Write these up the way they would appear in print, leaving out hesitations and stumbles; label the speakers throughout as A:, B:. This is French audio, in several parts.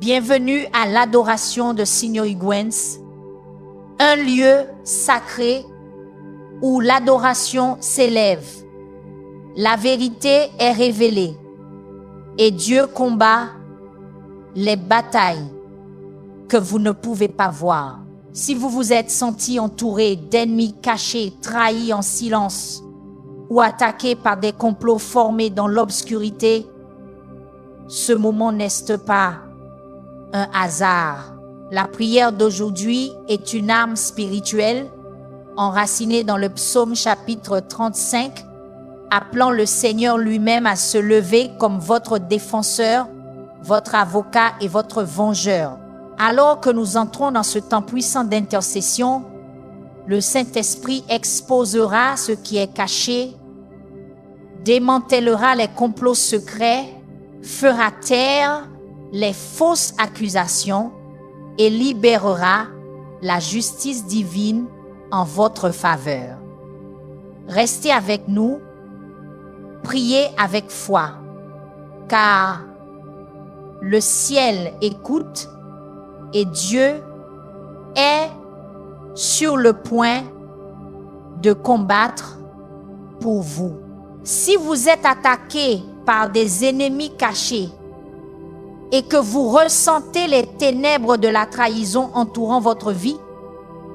A: Bienvenue à l'adoration de Signor Iguens, un lieu sacré où l'adoration s'élève. La vérité est révélée et Dieu combat les batailles que vous ne pouvez pas voir. Si vous vous êtes senti entouré d'ennemis cachés, trahis en silence ou attaqués par des complots formés dans l'obscurité, ce moment n'est pas un hasard. La prière d'aujourd'hui est une arme spirituelle enracinée dans le psaume chapitre 35, appelant le Seigneur lui-même à se lever comme votre défenseur, votre avocat et votre vengeur. Alors que nous entrons dans ce temps puissant d'intercession, le Saint-Esprit exposera ce qui est caché, démantèlera les complots secrets, fera taire les fausses accusations et libérera la justice divine en votre faveur. Restez avec nous, priez avec foi, car le ciel écoute et Dieu est sur le point de combattre pour vous. Si vous êtes attaqué par des ennemis cachés et que vous ressentez les ténèbres de la trahison entourant votre vie,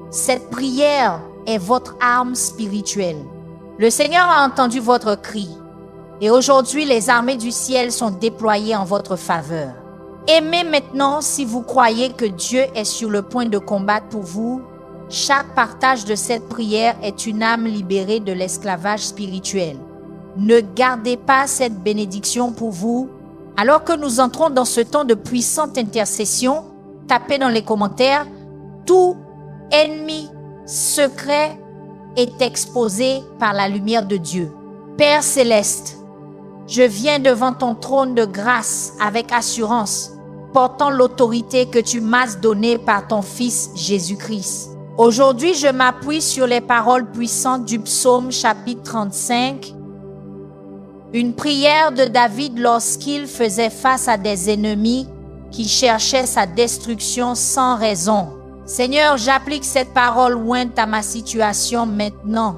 A: cette prière est votre arme spirituelle. Le Seigneur a entendu votre cri et aujourd'hui les armées du ciel sont déployées en votre faveur. Aimez maintenant si vous croyez que Dieu est sur le point de combattre pour vous. Chaque partage de cette prière est une âme libérée de l'esclavage spirituel. Ne gardez pas cette bénédiction pour vous. Alors que nous entrons dans ce temps de puissante intercession, tapez dans les commentaires, tout ennemi secret est exposé par la lumière de Dieu. Père céleste, je viens devant ton trône de grâce avec assurance, portant l'autorité que tu m'as donnée par ton Fils Jésus-Christ. Aujourd'hui, je m'appuie sur les paroles puissantes du psaume chapitre 35, une prière de David lorsqu'il faisait face à des ennemis qui cherchaient sa destruction sans raison. Seigneur, j'applique cette parole ointe à ma situation maintenant.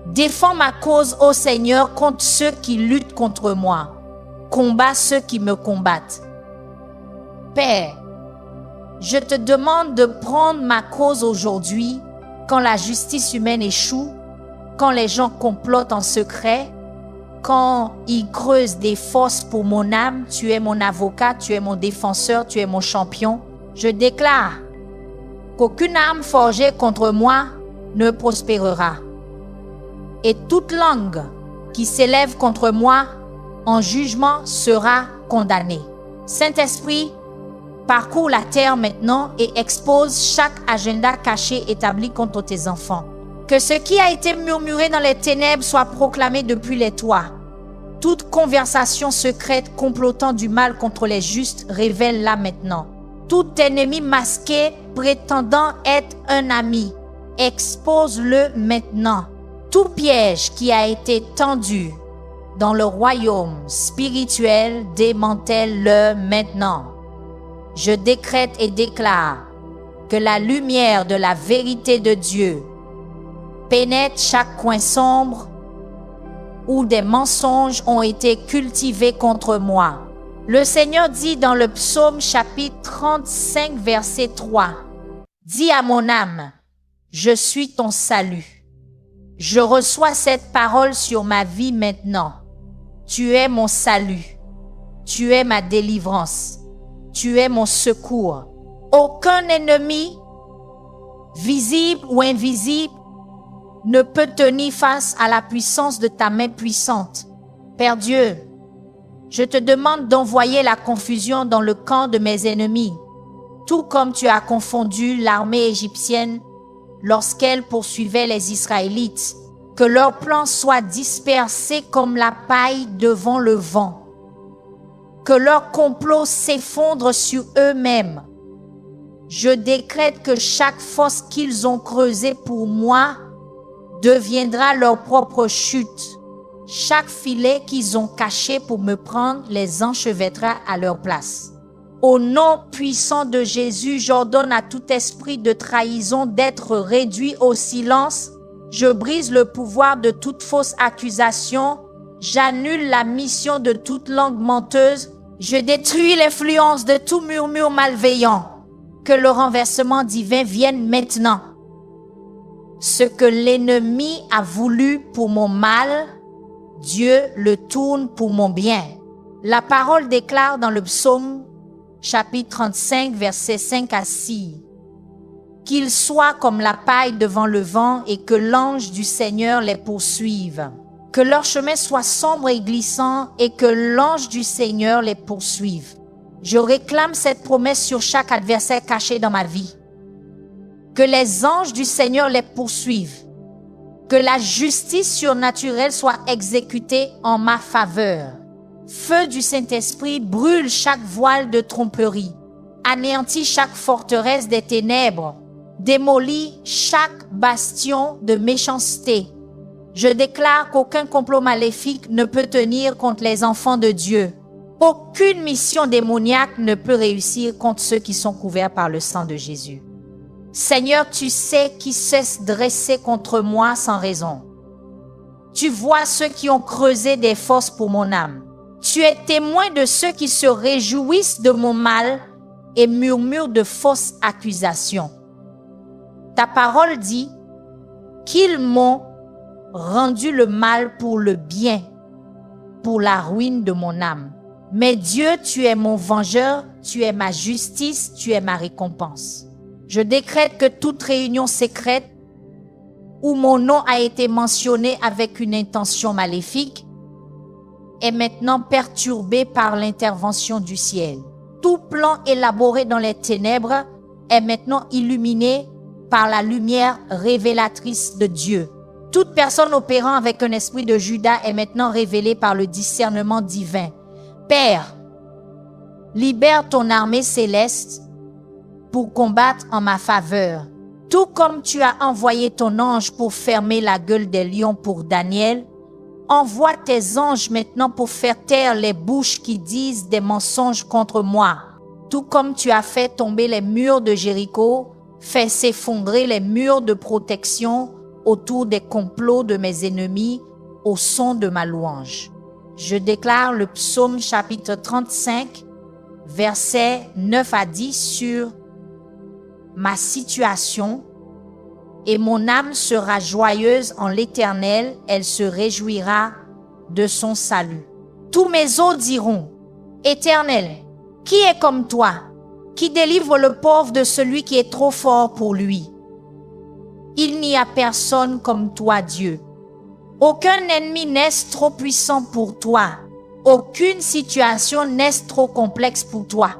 A: Défends ma cause, ô Seigneur, contre ceux qui luttent contre moi. Combats ceux qui me combattent. Père, je te demande de prendre ma cause aujourd'hui quand la justice humaine échoue, quand les gens complotent en secret, quand ils creusent des fosses pour mon âme. Tu es mon avocat, tu es mon défenseur, tu es mon champion. Je déclare qu'aucune arme forgée contre moi ne prospérera. Et toute langue qui s'élève contre moi en jugement sera condamnée. Saint-Esprit, parcours la terre maintenant et expose chaque agenda caché établi contre tes enfants. Que ce qui a été murmuré dans les ténèbres soit proclamé depuis les toits. Toute conversation secrète complotant du mal contre les justes, révèle-la maintenant. Tout ennemi masqué prétendant être un ami, expose-le maintenant. Tout piège qui a été tendu dans le royaume spirituel, démantèle-le maintenant. Je décrète et déclare que la lumière de la vérité de Dieu pénètre chaque coin sombre où des mensonges ont été cultivés contre moi. Le Seigneur dit dans le psaume chapitre 35 verset 3, « Dis à mon âme, je suis ton salut. Je reçois cette parole sur ma vie maintenant. Tu es mon salut. Tu es ma délivrance. Tu es mon secours. Aucun ennemi, visible ou invisible, ne peut tenir face à la puissance de ta main puissante. Père Dieu, je te demande d'envoyer la confusion dans le camp de mes ennemis, tout comme tu as confondu l'armée égyptienne lorsqu'elle poursuivait les Israélites, que leurs plans soient dispersés comme la paille devant le vent, que leurs complots s'effondrent sur eux-mêmes. Je décrète que chaque fosse qu'ils ont creusée pour moi deviendra leur propre chute. Chaque filet qu'ils ont caché pour me prendre les enchevêtrera à leur place. Au nom puissant de Jésus, j'ordonne à tout esprit de trahison d'être réduit au silence. Je brise le pouvoir de toute fausse accusation. J'annule la mission de toute langue menteuse. Je détruis l'influence de tout murmure malveillant. Que le renversement divin vienne maintenant. Ce que l'ennemi a voulu pour mon mal, Dieu le tourne pour mon bien. La parole déclare dans le psaume chapitre 35, versets 5 à 6. Qu'ils soient comme la paille devant le vent et que l'ange du Seigneur les poursuive. Que leur chemin soit sombre et glissant et que l'ange du Seigneur les poursuive. Je réclame cette promesse sur chaque adversaire caché dans ma vie. Que les anges du Seigneur les poursuivent. Que la justice surnaturelle soit exécutée en ma faveur. Feu du Saint-Esprit brûle chaque voile de tromperie. Anéantit chaque forteresse des ténèbres. Démolit chaque bastion de méchanceté. Je déclare qu'aucun complot maléfique ne peut tenir contre les enfants de Dieu. Aucune mission démoniaque ne peut réussir contre ceux qui sont couverts par le sang de Jésus. Seigneur, tu sais qui se dresser contre moi sans raison. Tu vois ceux qui ont creusé des fosses pour mon âme. Tu es témoin de ceux qui se réjouissent de mon mal et murmurent de fausses accusations. Ta parole dit qu'ils m'ont rendu le mal pour le bien, pour la ruine de mon âme. Mais Dieu, tu es mon vengeur, tu es ma justice, tu es ma récompense. Je décrète que toute réunion secrète où mon nom a été mentionné avec une intention maléfique est maintenant perturbée par l'intervention du ciel. Tout plan élaboré dans les ténèbres est maintenant illuminé par la lumière révélatrice de Dieu. Toute personne opérant avec un esprit de Judas est maintenant révélée par le discernement divin. Père, libère ton armée céleste pour combattre en ma faveur. Tout comme tu as envoyé ton ange pour fermer la gueule des lions pour Daniel, envoie tes anges maintenant pour faire taire les bouches qui disent des mensonges contre moi. Tout comme tu as fait tomber les murs de Jéricho, fais s'effondrer les murs de protection autour des complots de mes ennemis au son de ma louange. Je déclare le psaume chapitre 35, versets 9 à 10 sur ma situation, et mon âme sera joyeuse en l'Éternel, elle se réjouira de son salut. Tous mes os diront, Éternel, qui est comme toi, qui délivre le pauvre de celui qui est trop fort pour lui? Il n'y a personne comme toi, Dieu. Aucun ennemi n'est trop puissant pour toi. Aucune situation n'est trop complexe pour toi.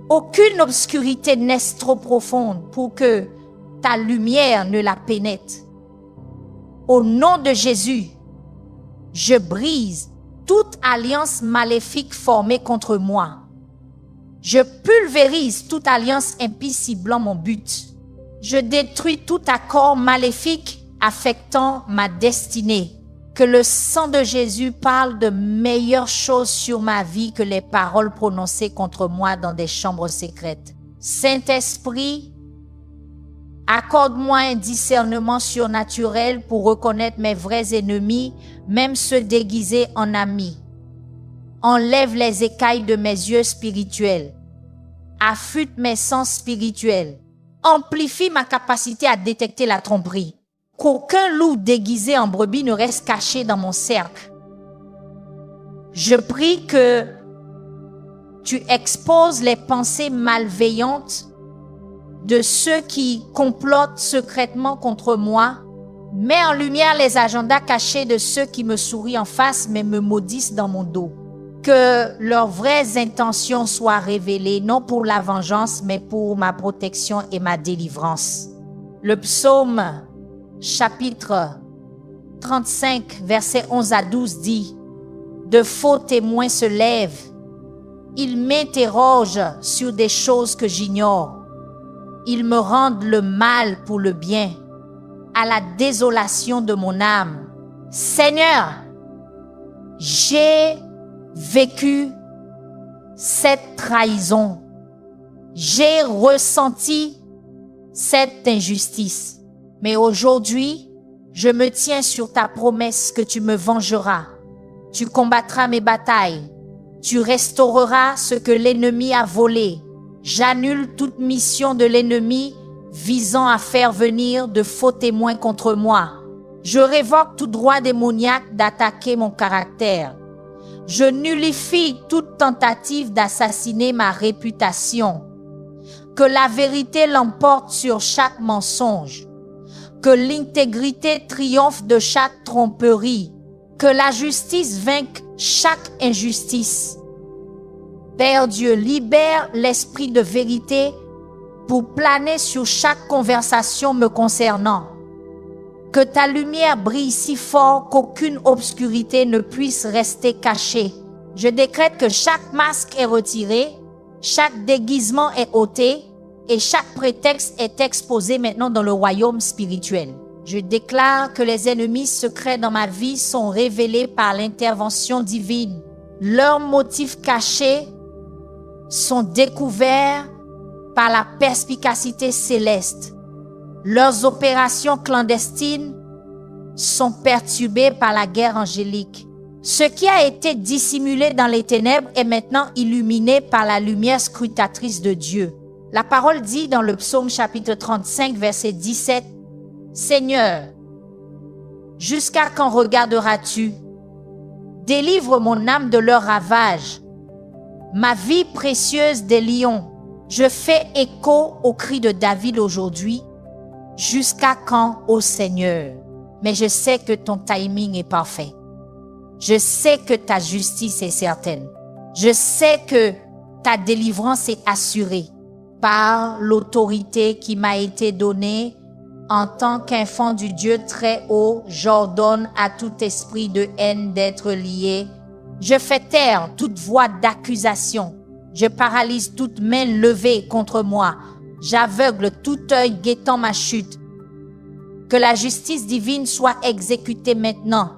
A: Aucune obscurité n'est trop profonde pour que ta lumière ne la pénètre. Au nom de Jésus, je brise toute alliance maléfique formée contre moi. Je pulvérise toute alliance impie ciblant mon but. Je détruis tout accord maléfique affectant ma destinée. Que le sang de Jésus parle de meilleures choses sur ma vie que les paroles prononcées contre moi dans des chambres secrètes. Saint-Esprit, accorde-moi un discernement surnaturel pour reconnaître mes vrais ennemis, même ceux déguisés en amis. Enlève les écailles de mes yeux spirituels. Affûte mes sens spirituels. Amplifie ma capacité à détecter la tromperie. Qu'aucun loup déguisé en brebis ne reste caché dans mon cercle. Je prie que tu exposes les pensées malveillantes de ceux qui complotent secrètement contre moi. Mets en lumière les agendas cachés de ceux qui me sourient en face mais me maudissent dans mon dos. Que leurs vraies intentions soient révélées, non pour la vengeance, mais pour ma protection et ma délivrance. Le psaume chapitre 35, versets 11 à 12 dit « De faux témoins se lèvent. Ils m'interrogent sur des choses que j'ignore. Ils me rendent le mal pour le bien, à la désolation de mon âme. Seigneur, j'ai vécu cette trahison. J'ai ressenti cette injustice. Mais aujourd'hui, je me tiens sur ta promesse que tu me vengeras. Tu combattras mes batailles. Tu restaureras ce que l'ennemi a volé. J'annule toute mission de l'ennemi visant à faire venir de faux témoins contre moi. Je révoque tout droit démoniaque d'attaquer mon caractère. Je nullifie toute tentative d'assassiner ma réputation. Que la vérité l'emporte sur chaque mensonge. Que l'intégrité triomphe de chaque tromperie. Que la justice vainque chaque injustice. Père Dieu, libère l'esprit de vérité pour planer sur chaque conversation me concernant. Que ta lumière brille si fort qu'aucune obscurité ne puisse rester cachée. Je décrète que chaque masque est retiré, chaque déguisement est ôté et chaque prétexte est exposé maintenant dans le royaume spirituel. Je déclare que les ennemis secrets dans ma vie sont révélés par l'intervention divine. Leurs motifs cachés sont découverts par la perspicacité céleste. Leurs opérations clandestines sont perturbées par la guerre angélique. Ce qui a été dissimulé dans les ténèbres est maintenant illuminé par la lumière scrutatrice de Dieu. La parole dit dans le psaume chapitre 35, verset 17, « Seigneur, jusqu'à quand regarderas-tu? Délivre mon âme de leur ravage, ma vie précieuse des lions. Je fais écho au cri de David aujourd'hui. Jusqu'à quand, ô Seigneur? Mais je sais que ton timing est parfait. Je sais que ta justice est certaine. Je sais que ta délivrance est assurée par l'autorité qui m'a été donnée en tant qu'enfant du Dieu très haut. J'ordonne à tout esprit de haine d'être lié. Je fais taire toute voix d'accusation. Je paralyse toute main levée contre moi. J'aveugle tout œil guettant ma chute. Que la justice divine soit exécutée maintenant.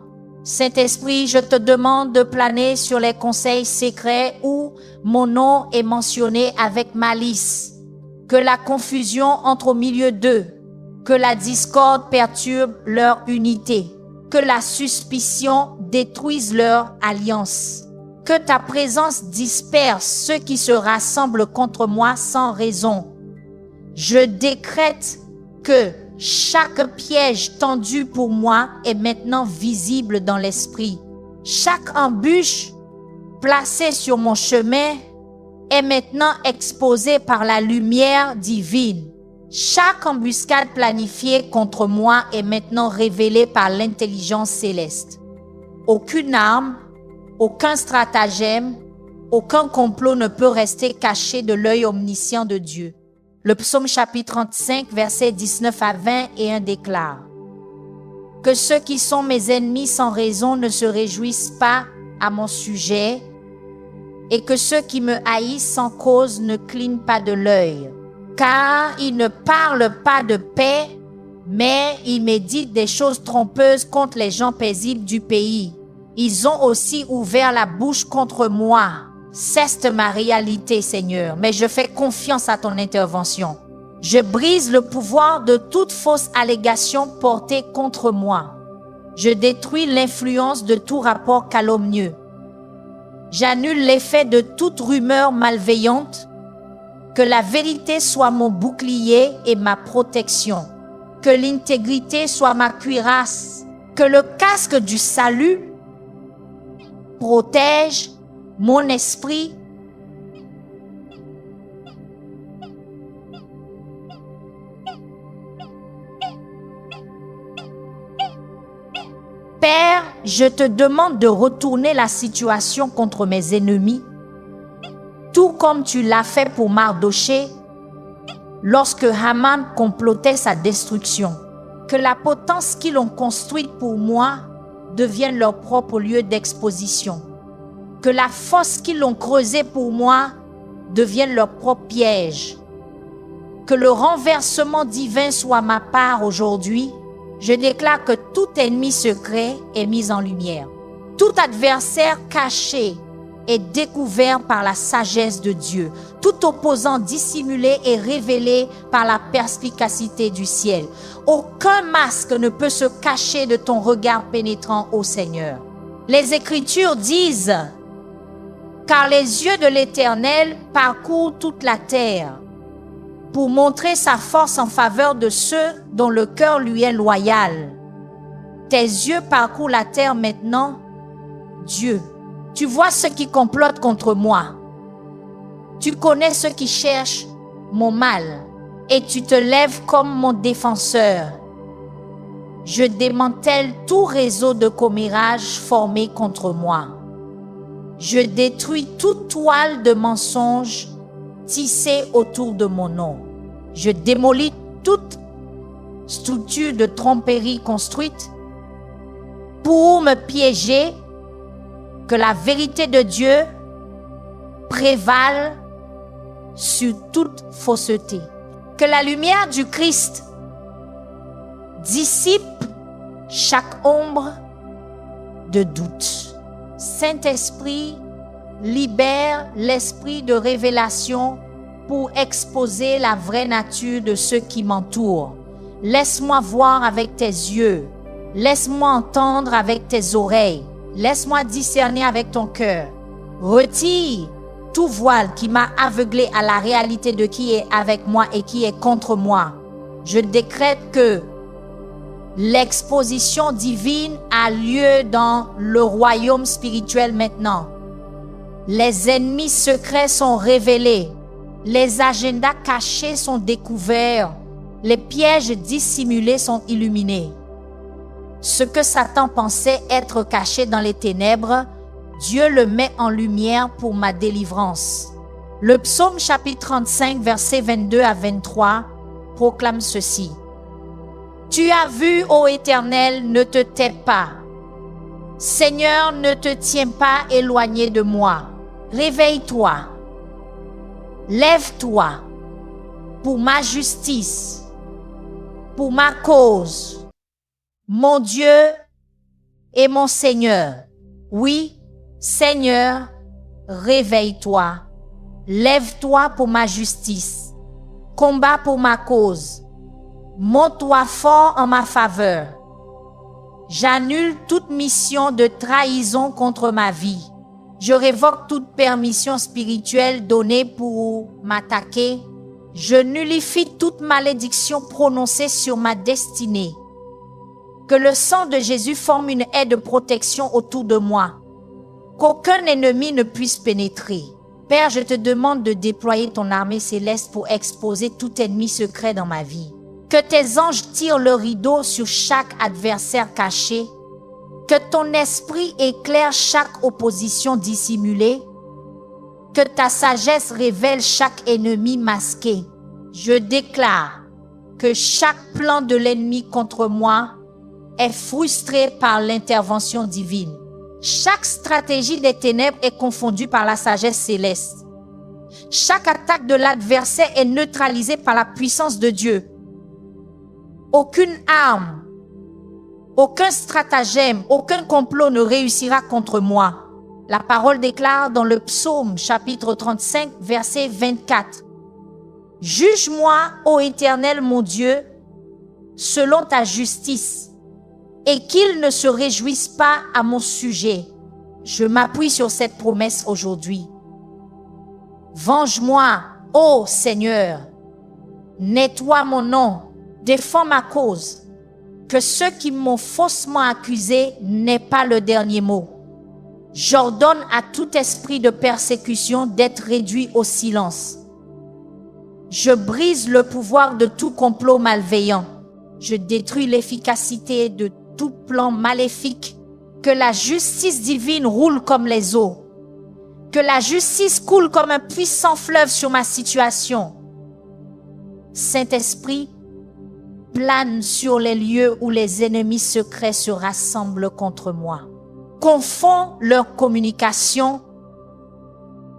A: Saint-Esprit, je te demande de planer sur les conseils secrets où mon nom est mentionné avec malice. Que la confusion entre au milieu d'eux. Que la discorde perturbe leur unité. Que la suspicion détruise leur alliance. Que ta présence disperse ceux qui se rassemblent contre moi sans raison. Je décrète que chaque piège tendu pour moi est maintenant visible dans l'esprit. Chaque embûche placée sur mon chemin est maintenant exposée par la lumière divine. Chaque embuscade planifiée contre moi est maintenant révélée par l'intelligence céleste. Aucune arme, aucun stratagème, aucun complot ne peut rester caché de l'œil omniscient de Dieu. Le psaume chapitre 35, versets 19 à 21 déclare « Que ceux qui sont mes ennemis sans raison ne se réjouissent pas à mon sujet, et que ceux qui me haïssent sans cause ne clignent pas de l'œil. Car ils ne parlent pas de paix, mais ils méditent des choses trompeuses contre les gens paisibles du pays. Ils ont aussi ouvert la bouche contre moi. » C'est ma réalité, Seigneur, mais je fais confiance à ton intervention. Je brise le pouvoir de toute fausse allégation portée contre moi. Je détruis l'influence de tout rapport calomnieux. J'annule l'effet de toute rumeur malveillante. Que la vérité soit mon bouclier et ma protection. Que l'intégrité soit ma cuirasse. Que le casque du salut protège mon esprit. Père, je te demande de retourner la situation contre mes ennemis, tout comme tu l'as fait pour Mardoché lorsque Haman complotait sa destruction. Que la potence qu'ils ont construite pour moi devienne leur propre lieu d'exposition. Que la fosse qu'ils ont creusée pour moi devienne leur propre piège. Que le renversement divin soit ma part aujourd'hui. Je déclare que tout ennemi secret est mis en lumière. Tout adversaire caché est découvert par la sagesse de Dieu. Tout opposant dissimulé est révélé par la perspicacité du ciel. Aucun masque ne peut se cacher de ton regard pénétrant, ô Seigneur. Les Écritures disent, car les yeux de l'Éternel parcourent toute la terre pour montrer sa force en faveur de ceux dont le cœur lui est loyal. Tes yeux parcourent la terre maintenant, Dieu. Tu vois ceux qui complotent contre moi. Tu connais ceux qui cherchent mon mal et tu te lèves comme mon défenseur. Je démantèle tout réseau de commérages formé contre moi. Je détruis toute toile de mensonges tissée autour de mon nom. Je démolis toute structure de tromperie construite pour me piéger. Que la vérité de Dieu prévale sur toute fausseté. Que la lumière du Christ dissipe chaque ombre de doute. Saint-Esprit, libère l'esprit de révélation pour exposer la vraie nature de ceux qui m'entourent. Laisse-moi voir avec tes yeux. Laisse-moi entendre avec tes oreilles. Laisse-moi discerner avec ton cœur. Retire tout voile qui m'a aveuglé à la réalité de qui est avec moi et qui est contre moi. Je décrète que l'exposition divine a lieu dans le royaume spirituel maintenant. Les ennemis secrets sont révélés. Les agendas cachés sont découverts. Les pièges dissimulés sont illuminés. Ce que Satan pensait être caché dans les ténèbres, Dieu le met en lumière pour ma délivrance. Le psaume chapitre 35, versets 22 à 23 proclame ceci. Tu as vu, ô Éternel, ne te tais pas. Seigneur, ne te tiens pas éloigné de moi. Réveille-toi. Lève-toi pour ma justice, pour ma cause. Mon Dieu et mon Seigneur, oui, Seigneur, réveille-toi, lève-toi pour ma justice, combat pour ma cause, montre-toi fort en ma faveur. J'annule toute mission de trahison contre ma vie. Je révoque toute permission spirituelle donnée pour m'attaquer. Je nullifie toute malédiction prononcée sur ma destinée. Que le sang de Jésus forme une haie de protection autour de moi. Qu'aucun ennemi ne puisse pénétrer. Père, je te demande de déployer ton armée céleste pour exposer tout ennemi secret dans ma vie. Que tes anges tirent le rideau sur chaque adversaire caché. Que ton esprit éclaire chaque opposition dissimulée. Que ta sagesse révèle chaque ennemi masqué. Je déclare que chaque plan de l'ennemi contre moi est frustré par l'intervention divine. Chaque stratégie des ténèbres est confondue par la sagesse céleste. Chaque attaque de l'adversaire est neutralisée par la puissance de Dieu. Aucune arme, aucun stratagème, aucun complot ne réussira contre moi. La parole déclare dans le psaume chapitre 35, verset 24. Juge-moi, ô Éternel mon Dieu, selon ta justice, et qu'ils ne se réjouissent pas à mon sujet. Je m'appuie sur cette promesse aujourd'hui. Venge-moi, ô Seigneur, nettoie mon nom, défends ma cause, que ceux qui m'ont faussement accusé n'aient pas le dernier mot. J'ordonne à tout esprit de persécution d'être réduit au silence. Je brise le pouvoir de tout complot malveillant. Je détruis l'efficacité de tout plan maléfique. Que la justice divine roule comme les eaux. Que la justice coule comme un puissant fleuve sur ma situation. Saint-Esprit, plane sur les lieux où les ennemis secrets se rassemblent contre moi. Confonds leur communication,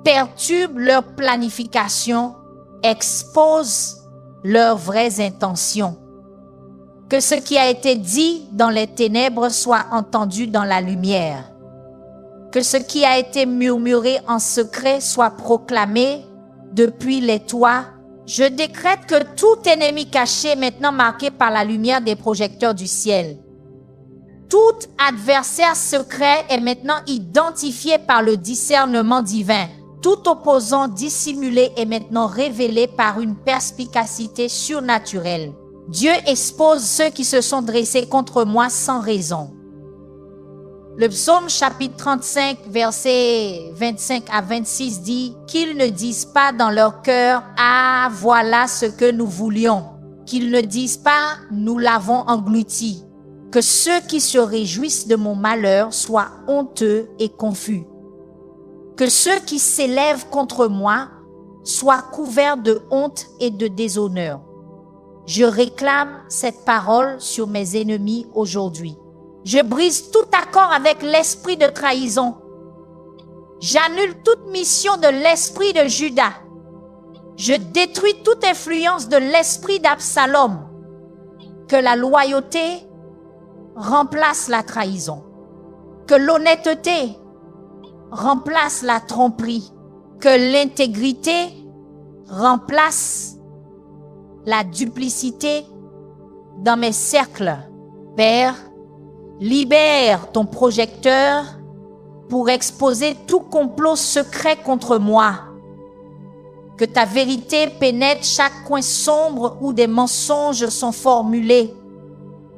A: perturbe leur planification, expose leurs vraies intentions. Que ce qui a été dit dans les ténèbres soit entendu dans la lumière. Que ce qui a été murmuré en secret soit proclamé depuis les toits. Je décrète que tout ennemi caché est maintenant marqué par la lumière des projecteurs du ciel. Tout adversaire secret est maintenant identifié par le discernement divin. Tout opposant dissimulé est maintenant révélé par une perspicacité surnaturelle. Dieu expose ceux qui se sont dressés contre moi sans raison. Le psaume chapitre 35, versets 25 à 26 dit « Qu'ils ne disent pas dans leur cœur « Ah, voilà ce que nous voulions ». Qu'ils ne disent pas « Nous l'avons englouti ». Que ceux qui se réjouissent de mon malheur soient honteux et confus. Que ceux qui s'élèvent contre moi soient couverts de honte et de déshonneur. Je réclame cette parole sur mes ennemis aujourd'hui. Je brise tout accord avec l'esprit de trahison. J'annule toute mission de l'esprit de Judas. Je détruis toute influence de l'esprit d'Absalom. Que la loyauté remplace la trahison. Que l'honnêteté remplace la tromperie. Que l'intégrité remplace la duplicité dans mes cercles. Père, libère ton projecteur pour exposer tout complot secret contre moi. Que ta vérité pénètre chaque coin sombre où des mensonges sont formulés.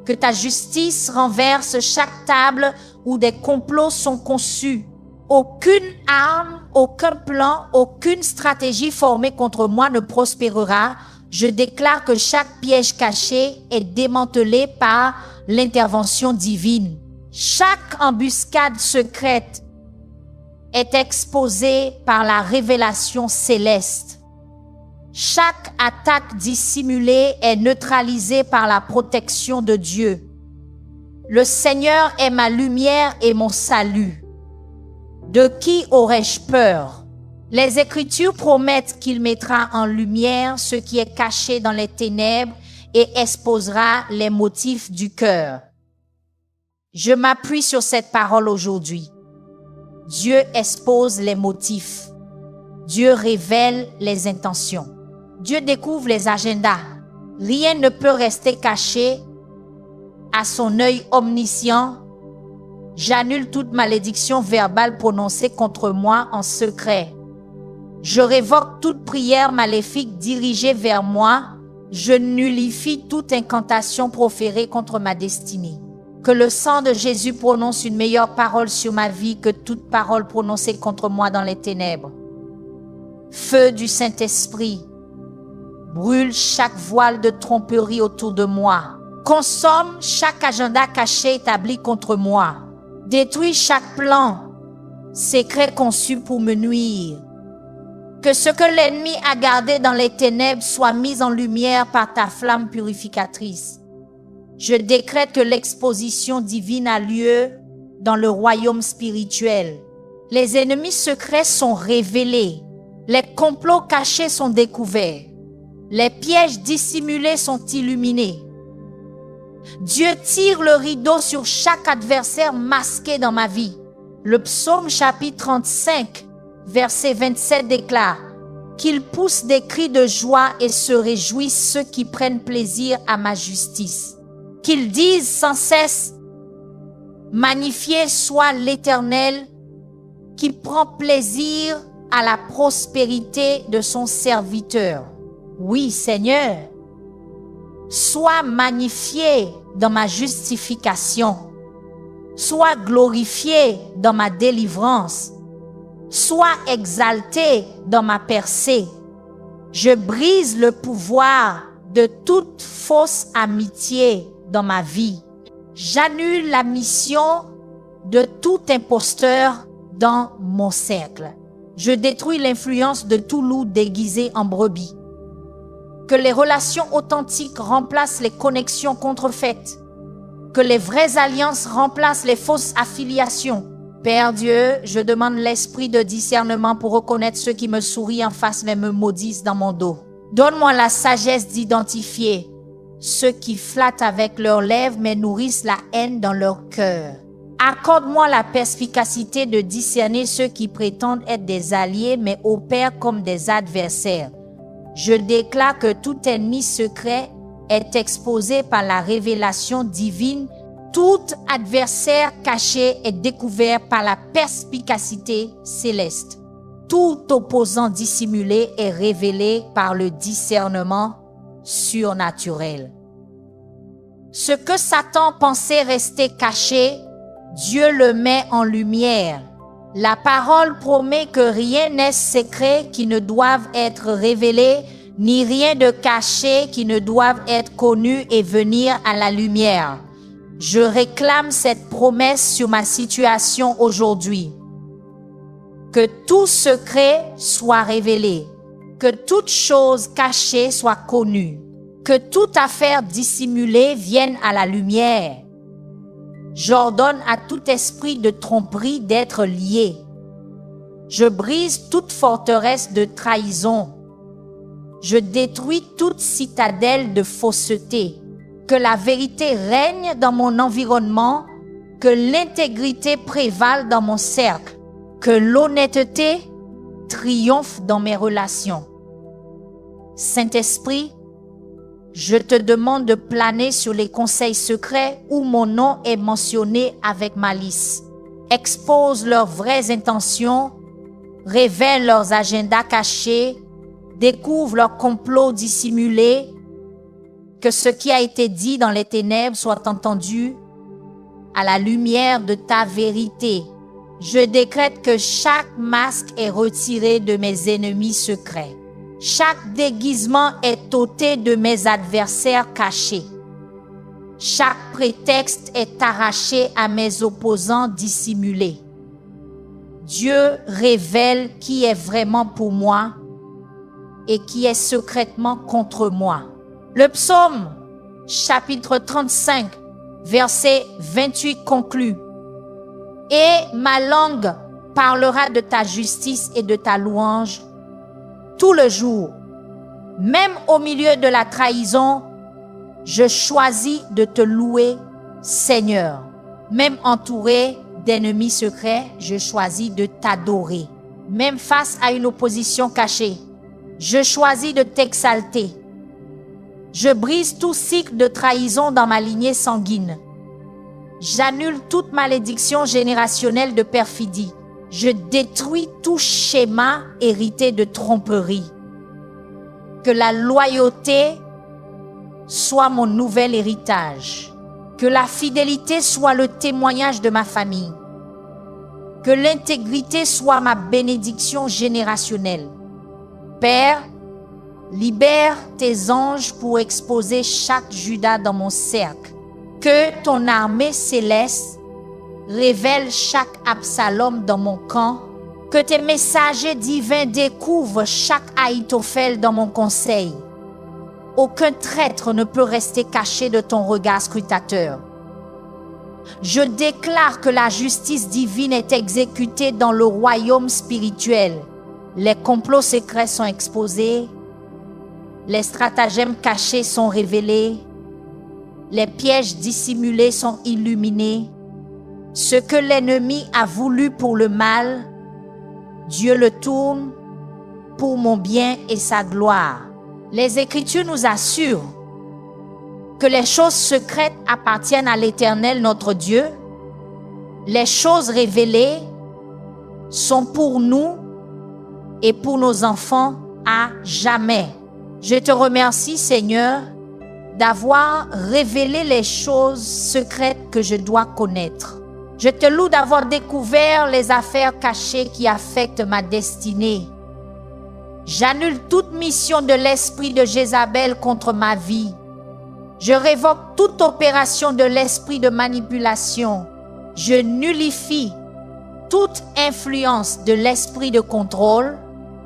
A: Que ta justice renverse chaque table où des complots sont conçus. Aucune arme, aucun plan, aucune stratégie formée contre moi ne prospérera. Je déclare que chaque piège caché est démantelé par l'intervention divine. Chaque embuscade secrète est exposée par la révélation céleste. Chaque attaque dissimulée est neutralisée par la protection de Dieu. Le Seigneur est ma lumière et mon salut. De qui aurais-je peur? Les Écritures promettent qu'il mettra en lumière ce qui est caché dans les ténèbres et exposera les motifs du cœur. Je m'appuie sur cette parole aujourd'hui. Dieu expose les motifs. Dieu révèle les intentions. Dieu découvre les agendas. Rien ne peut rester caché à son œil omniscient. J'annule toute malédiction verbale prononcée contre moi en secret. Je révoque toute prière maléfique dirigée vers moi. Je nullifie toute incantation proférée contre ma destinée. Que le sang de Jésus prononce une meilleure parole sur ma vie que toute parole prononcée contre moi dans les ténèbres. Feu du Saint-Esprit, brûle chaque voile de tromperie autour de moi. Consomme chaque agenda caché établi contre moi. Détruis chaque plan secret conçu pour me nuire. Que ce que l'ennemi a gardé dans les ténèbres soit mis en lumière par ta flamme purificatrice. Je décrète que l'exposition divine a lieu dans le royaume spirituel. Les ennemis secrets sont révélés. Les complots cachés sont découverts. Les pièges dissimulés sont illuminés. Dieu tire le rideau sur chaque adversaire masqué dans ma vie. Le psaume chapitre 35, verset 27 déclare qu'il pousse des cris de joie et se réjouissent ceux qui prennent plaisir à ma justice. Qu'ils disent sans cesse, magnifié soit l'Éternel qui prend plaisir à la prospérité de son serviteur. Oui, Seigneur, sois magnifié dans ma justification, sois glorifié dans ma délivrance, sois exalté dans ma percée. Je brise le pouvoir de toute fausse amitié dans ma vie. J'annule la mission de tout imposteur dans mon cercle. Je détruis l'influence de tout loup déguisé en brebis. Que les relations authentiques remplacent les connexions contrefaites. Que les vraies alliances remplacent les fausses affiliations. Père Dieu, je demande l'esprit de discernement pour reconnaître ceux qui me sourient en face mais me maudissent dans mon dos. Donne-moi la sagesse d'identifier ceux qui flattent avec leurs lèvres mais nourrissent la haine dans leur cœur. Accorde-moi la perspicacité de discerner ceux qui prétendent être des alliés mais opèrent comme des adversaires. Je déclare que tout ennemi secret est exposé par la révélation divine. Tout adversaire caché est découvert par la perspicacité céleste. Tout opposant dissimulé est révélé par le discernement surnaturel. Ce que Satan pensait rester caché, Dieu le met en lumière. La parole promet que rien n'est secret qui ne doive être révélé, ni rien de caché qui ne doive être connu et venir à la lumière. Je réclame cette promesse sur ma situation aujourd'hui. Que tout secret soit révélé, que toute chose cachée soit connue, que toute affaire dissimulée vienne à la lumière. J'ordonne à tout esprit de tromperie d'être lié. Je brise toute forteresse de trahison. Je détruis toute citadelle de fausseté. Que la vérité règne dans mon environnement, que l'intégrité prévale dans mon cercle, que l'honnêteté triomphe dans mes relations. Saint-Esprit, je te demande de planer sur les conseils secrets où mon nom est mentionné avec malice. Expose leurs vraies intentions, révèle leurs agendas cachés, découvre leurs complots dissimulés. Que ce qui a été dit dans les ténèbres soit entendu à la lumière de ta vérité. Je décrète que chaque masque est retiré de mes ennemis secrets. Chaque déguisement est ôté de mes adversaires cachés. Chaque prétexte est arraché à mes opposants dissimulés. Dieu révèle qui est vraiment pour moi et qui est secrètement contre moi. Le psaume, chapitre 35, verset 28 conclut. Et ma langue parlera de ta justice et de ta louange tout le jour. Même au milieu de la trahison, je choisis de te louer, Seigneur. Même entouré d'ennemis secrets, je choisis de t'adorer. Même face à une opposition cachée, je choisis de t'exalter. Je brise tout cycle de trahison dans ma lignée sanguine. J'annule toute malédiction générationnelle de perfidie. Je détruis tout schéma hérité de tromperie. Que la loyauté soit mon nouvel héritage. Que la fidélité soit le témoignage de ma famille. Que l'intégrité soit ma bénédiction générationnelle. Père, libère tes anges pour exposer chaque Judas dans mon cercle. Que ton armée céleste révèle chaque Absalom dans mon camp. Que tes messagers divins découvrent chaque Ahitophel dans mon conseil. Aucun traître ne peut rester caché de ton regard scrutateur. Je déclare que la justice divine est exécutée dans le royaume spirituel. Les complots secrets sont exposés. Les stratagèmes cachés sont révélés. Les pièges dissimulés sont illuminés. Ce que l'ennemi a voulu pour le mal, Dieu le tourne pour mon bien et sa gloire. Les Écritures nous assurent que les choses secrètes appartiennent à l'Éternel notre Dieu. Les choses révélées sont pour nous et pour nos enfants à jamais. Je te remercie, Seigneur, d'avoir révélé les choses secrètes que je dois connaître. Je te loue d'avoir découvert les affaires cachées qui affectent ma destinée. J'annule toute mission de l'esprit de Jézabel contre ma vie. Je révoque toute opération de l'esprit de manipulation. Je nullifie toute influence de l'esprit de contrôle.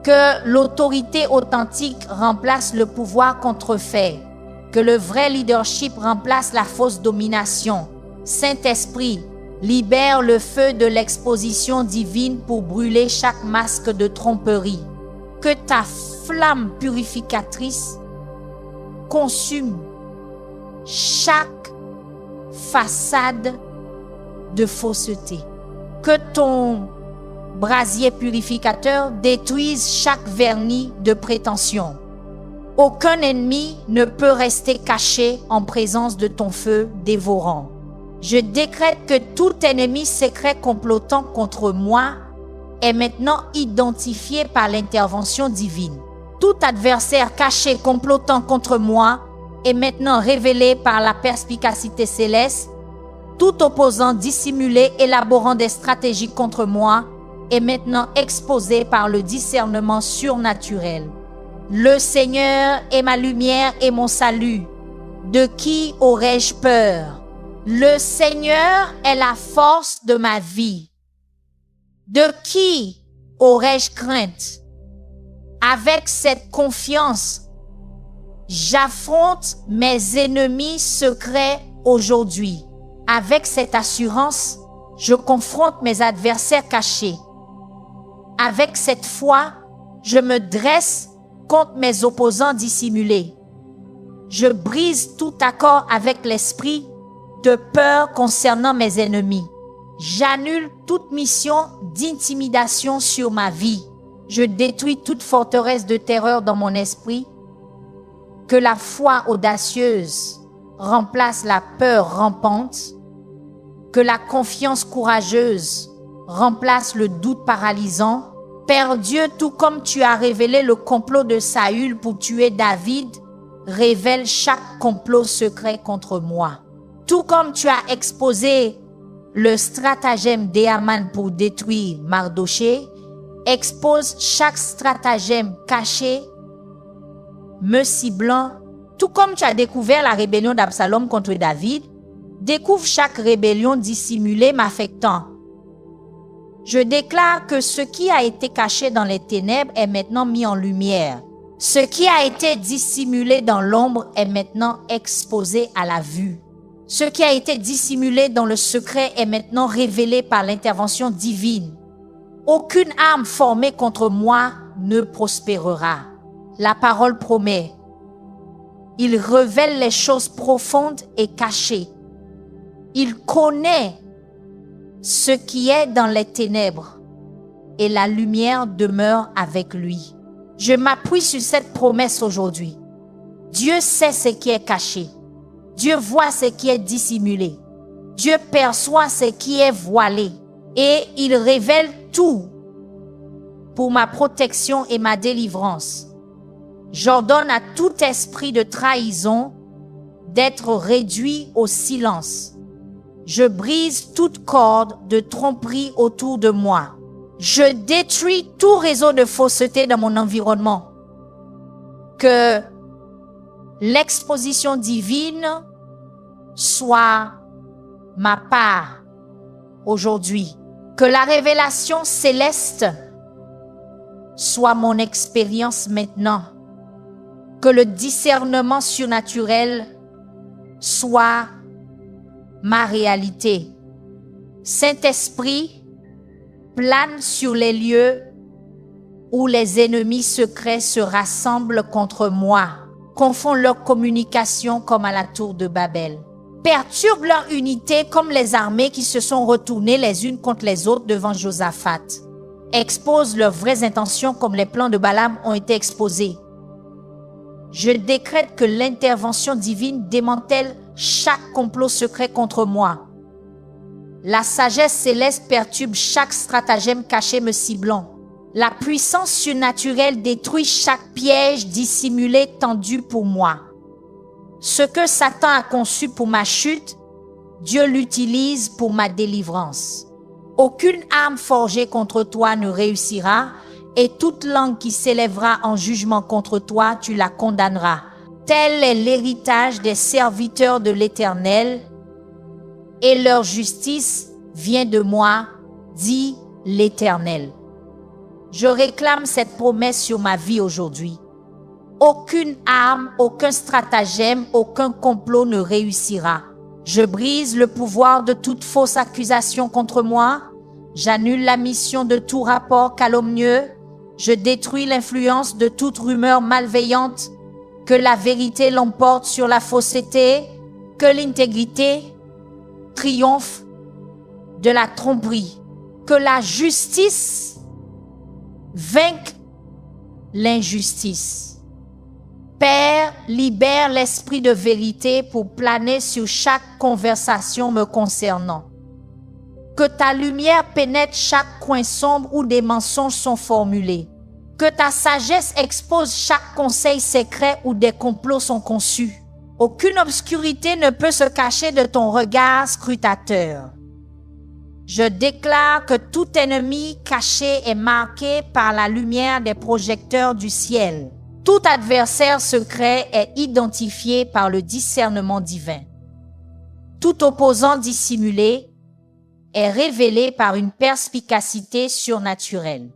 A: Que l'autorité authentique remplace le pouvoir contrefait. Que le vrai leadership remplace la fausse domination. Saint-Esprit, libère le feu de l'exposition divine pour brûler chaque masque de tromperie. Que ta flamme purificatrice consume chaque façade de fausseté. Que ton brasier purificateur détruise chaque vernis de prétention. Aucun ennemi ne peut rester caché en présence de ton feu dévorant. Je décrète que tout ennemi secret complotant contre moi est maintenant identifié par l'intervention divine. Tout adversaire caché complotant contre moi est maintenant révélé par la perspicacité céleste. Tout opposant dissimulé élaborant des stratégies contre moi est maintenant exposé par le discernement surnaturel. Le Seigneur est ma lumière et mon salut. De qui aurais-je peur? Le Seigneur est la force de ma vie. De qui aurais-je crainte? Avec cette confiance, j'affronte mes ennemis secrets aujourd'hui. Avec cette assurance, je confronte mes adversaires cachés. Avec cette foi, je me dresse contre mes opposants dissimulés. Je brise tout accord avec l'esprit de peur concernant mes ennemis. J'annule toute mission d'intimidation sur ma vie. Je détruis toute forteresse de terreur dans mon esprit. Que la foi audacieuse remplace la peur rampante. Que la confiance courageuse remplace le doute paralysant. Père Dieu, tout comme tu as révélé le complot de Saül pour tuer David, révèle chaque complot secret contre moi. Tout comme tu as exposé le stratagème d'Aman pour détruire Mardoché, expose chaque stratagème caché me ciblant. Tout comme tu as découvert la rébellion d'Absalom contre David, découvre chaque rébellion dissimulée m'affectant. Je déclare que ce qui a été caché dans les ténèbres est maintenant mis en lumière. Ce qui a été dissimulé dans l'ombre est maintenant exposé à la vue. Ce qui a été dissimulé dans le secret est maintenant révélé par l'intervention divine. Aucune arme formée contre moi ne prospérera. La parole promet. Il révèle les choses profondes et cachées. Il connaît ce qui est dans les ténèbres et la lumière demeure avec lui. Je m'appuie sur cette promesse aujourd'hui. Dieu sait ce qui est caché. Dieu voit ce qui est dissimulé. Dieu perçoit ce qui est voilé et il révèle tout pour ma protection et ma délivrance. J'ordonne à tout esprit de trahison d'être réduit au silence. Je brise toute corde de tromperie autour de moi. Je détruis tout réseau de fausseté dans mon environnement. Que l'exposition divine soit ma part aujourd'hui. Que la révélation céleste soit mon expérience maintenant. Que le discernement surnaturel soit ma réalité. Saint-Esprit, plane sur les lieux où les ennemis secrets se rassemblent contre moi. Confonds leur communication comme à la tour de Babel. Perturbe leur unité comme les armées qui se sont retournées les unes contre les autres devant Josaphat. Expose leurs vraies intentions comme les plans de Balaam ont été exposés. Je décrète que l'intervention divine démantèle chaque complot secret contre moi. La sagesse céleste perturbe chaque stratagème caché me ciblant. La puissance surnaturelle détruit chaque piège dissimulé tendu pour moi. Ce que Satan a conçu pour ma chute, Dieu l'utilise pour ma délivrance. Aucune arme forgée contre toi ne réussira, et toute langue qui s'élèvera en jugement contre toi, tu la condamneras. Tel est l'héritage des serviteurs de l'Éternel, et leur justice vient de moi, dit l'Éternel. Je réclame cette promesse sur ma vie aujourd'hui. Aucune arme, aucun stratagème, aucun complot ne réussira. Je brise le pouvoir de toute fausse accusation contre moi. J'annule la mission de tout rapport calomnieux. Je détruis l'influence de toute rumeur malveillante. Que la vérité l'emporte sur la fausseté. Que l'intégrité triomphe. de la tromperie. Que la justice vainque l'injustice. Père, libère l'esprit de vérité pour planer sur chaque conversation me concernant. Que ta lumière pénètre chaque coin sombre où des mensonges sont formulés. Que ta sagesse expose chaque conseil secret où des complots sont conçus. Aucune obscurité ne peut se cacher de ton regard scrutateur. Je déclare que tout ennemi caché est marqué par la lumière des projecteurs du ciel. Tout adversaire secret est identifié par le discernement divin. Tout opposant dissimulé est révélé par une perspicacité surnaturelle.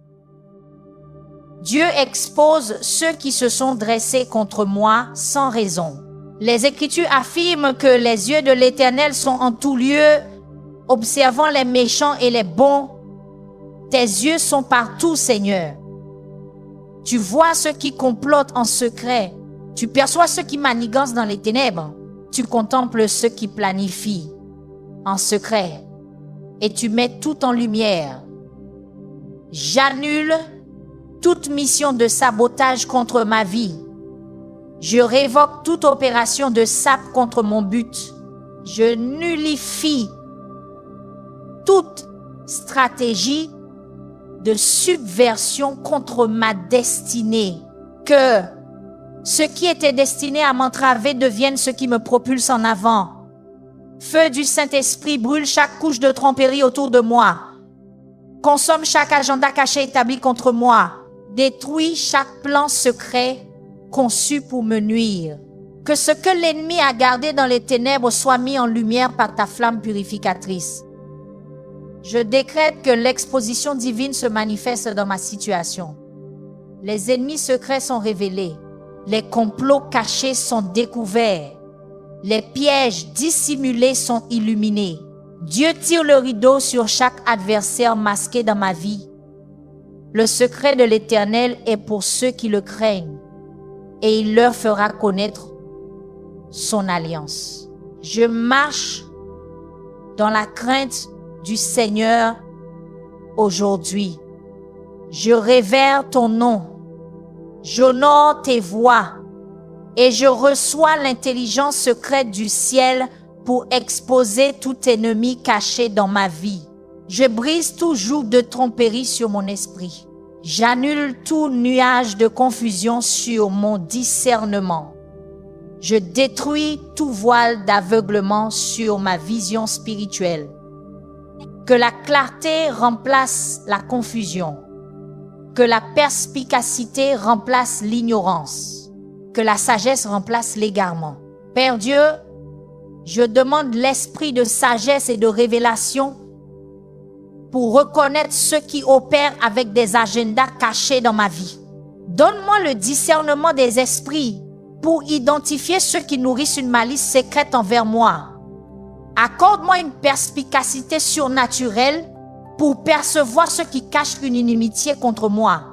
A: Dieu expose ceux qui se sont dressés contre moi sans raison. Les Écritures affirment que les yeux de l'Éternel sont en tout lieu, observant les méchants et les bons. Tes yeux sont partout, Seigneur. Tu vois ceux qui complotent en secret. Tu perçois ceux qui manigancent dans les ténèbres. Tu contemples ceux qui planifient en secret. Et tu mets tout en lumière. J'annule toute mission de sabotage contre ma vie. Je révoque toute opération de sape contre mon but. Je nullifie toute stratégie de subversion contre ma destinée. Que ce qui était destiné à m'entraver devienne ce qui me propulse en avant. Feu du Saint-Esprit brûle chaque couche de tromperie autour de moi. Consomme chaque agenda caché établi contre moi. Détruis chaque plan secret conçu pour me nuire. Que ce que l'ennemi a gardé dans les ténèbres soit mis en lumière par ta flamme purificatrice. Je décrète que l'exposition divine se manifeste dans ma situation. Les ennemis secrets sont révélés. Les complots cachés sont découverts. Les pièges dissimulés sont illuminés. Dieu tire le rideau sur chaque adversaire masqué dans ma vie. Le secret de l'Éternel est pour ceux qui le craignent, et il leur fera connaître son alliance. Je marche dans la crainte du Seigneur aujourd'hui. Je révère ton nom. J'honore tes voies et je reçois l'intelligence secrète du ciel pour exposer tout ennemi caché dans ma vie. Je brise tout joug de tromperie sur mon esprit. J'annule tout nuage de confusion sur mon discernement. Je détruis tout voile d'aveuglement sur ma vision spirituelle. Que la clarté remplace la confusion. Que la perspicacité remplace l'ignorance. Que la sagesse remplace l'égarement. Père Dieu, je demande l'esprit de sagesse et de révélation pour reconnaître ceux qui opèrent avec des agendas cachés dans ma vie. Donne-moi le discernement des esprits pour identifier ceux qui nourrissent une malice secrète envers moi. Accorde-moi une perspicacité surnaturelle pour percevoir ceux qui cachent une inimitié contre moi.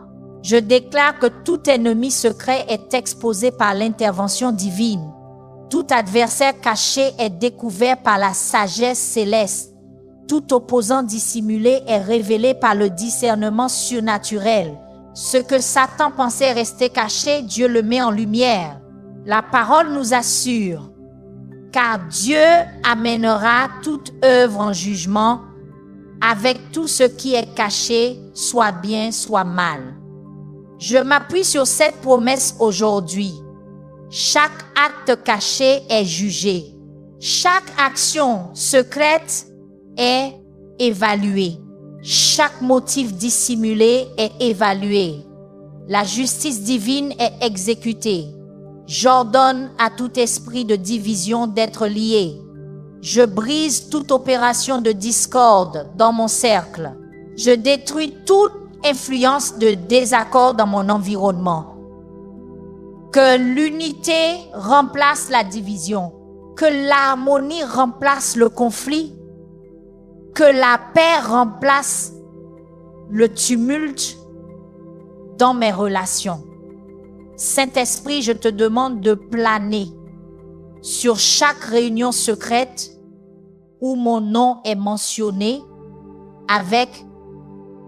A: Je déclare que tout ennemi secret est exposé par l'intervention divine. Tout adversaire caché est découvert par la sagesse céleste. Tout opposant dissimulé est révélé par le discernement surnaturel. Ce que Satan pensait rester caché, Dieu le met en lumière. La parole nous assure, car Dieu amènera toute œuvre en jugement avec tout ce qui est caché, soit bien, soit mal. Je m'appuie sur cette promesse aujourd'hui. Chaque acte caché est jugé. Chaque action secrète est évaluée. Chaque motif dissimulé est évalué. La justice divine est exécutée. J'ordonne à tout esprit de division d'être lié. Je brise toute opération de discorde dans mon cercle. Je détruis toute influence de désaccord dans mon environnement. Que l'unité remplace la division. Que l'harmonie remplace le conflit. Que la paix remplace le tumulte dans mes relations. Saint-Esprit, je te demande de planer sur chaque réunion secrète où mon nom est mentionné avec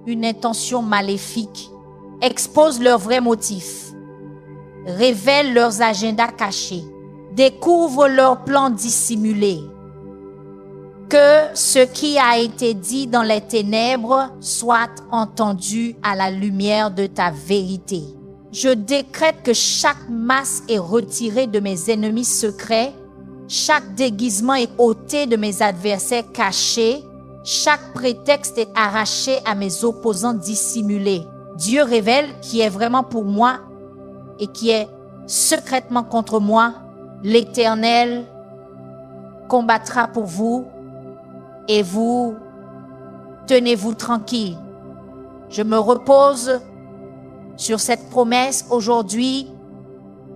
A: une intention maléfique. Expose leurs vrais motifs. Révèle leurs agendas cachés. Découvre leurs plans dissimulés. Que ce qui a été dit dans les ténèbres soit entendu à la lumière de ta vérité. Je décrète que chaque masque est retiré de mes ennemis secrets, chaque déguisement est ôté de mes adversaires cachés, chaque prétexte est arraché à mes opposants dissimulés. Dieu révèle qui est vraiment pour moi et qui est secrètement contre moi. L'Éternel combattra pour vous et vous tenez-vous tranquille. Je me repose sur cette promesse aujourd'hui.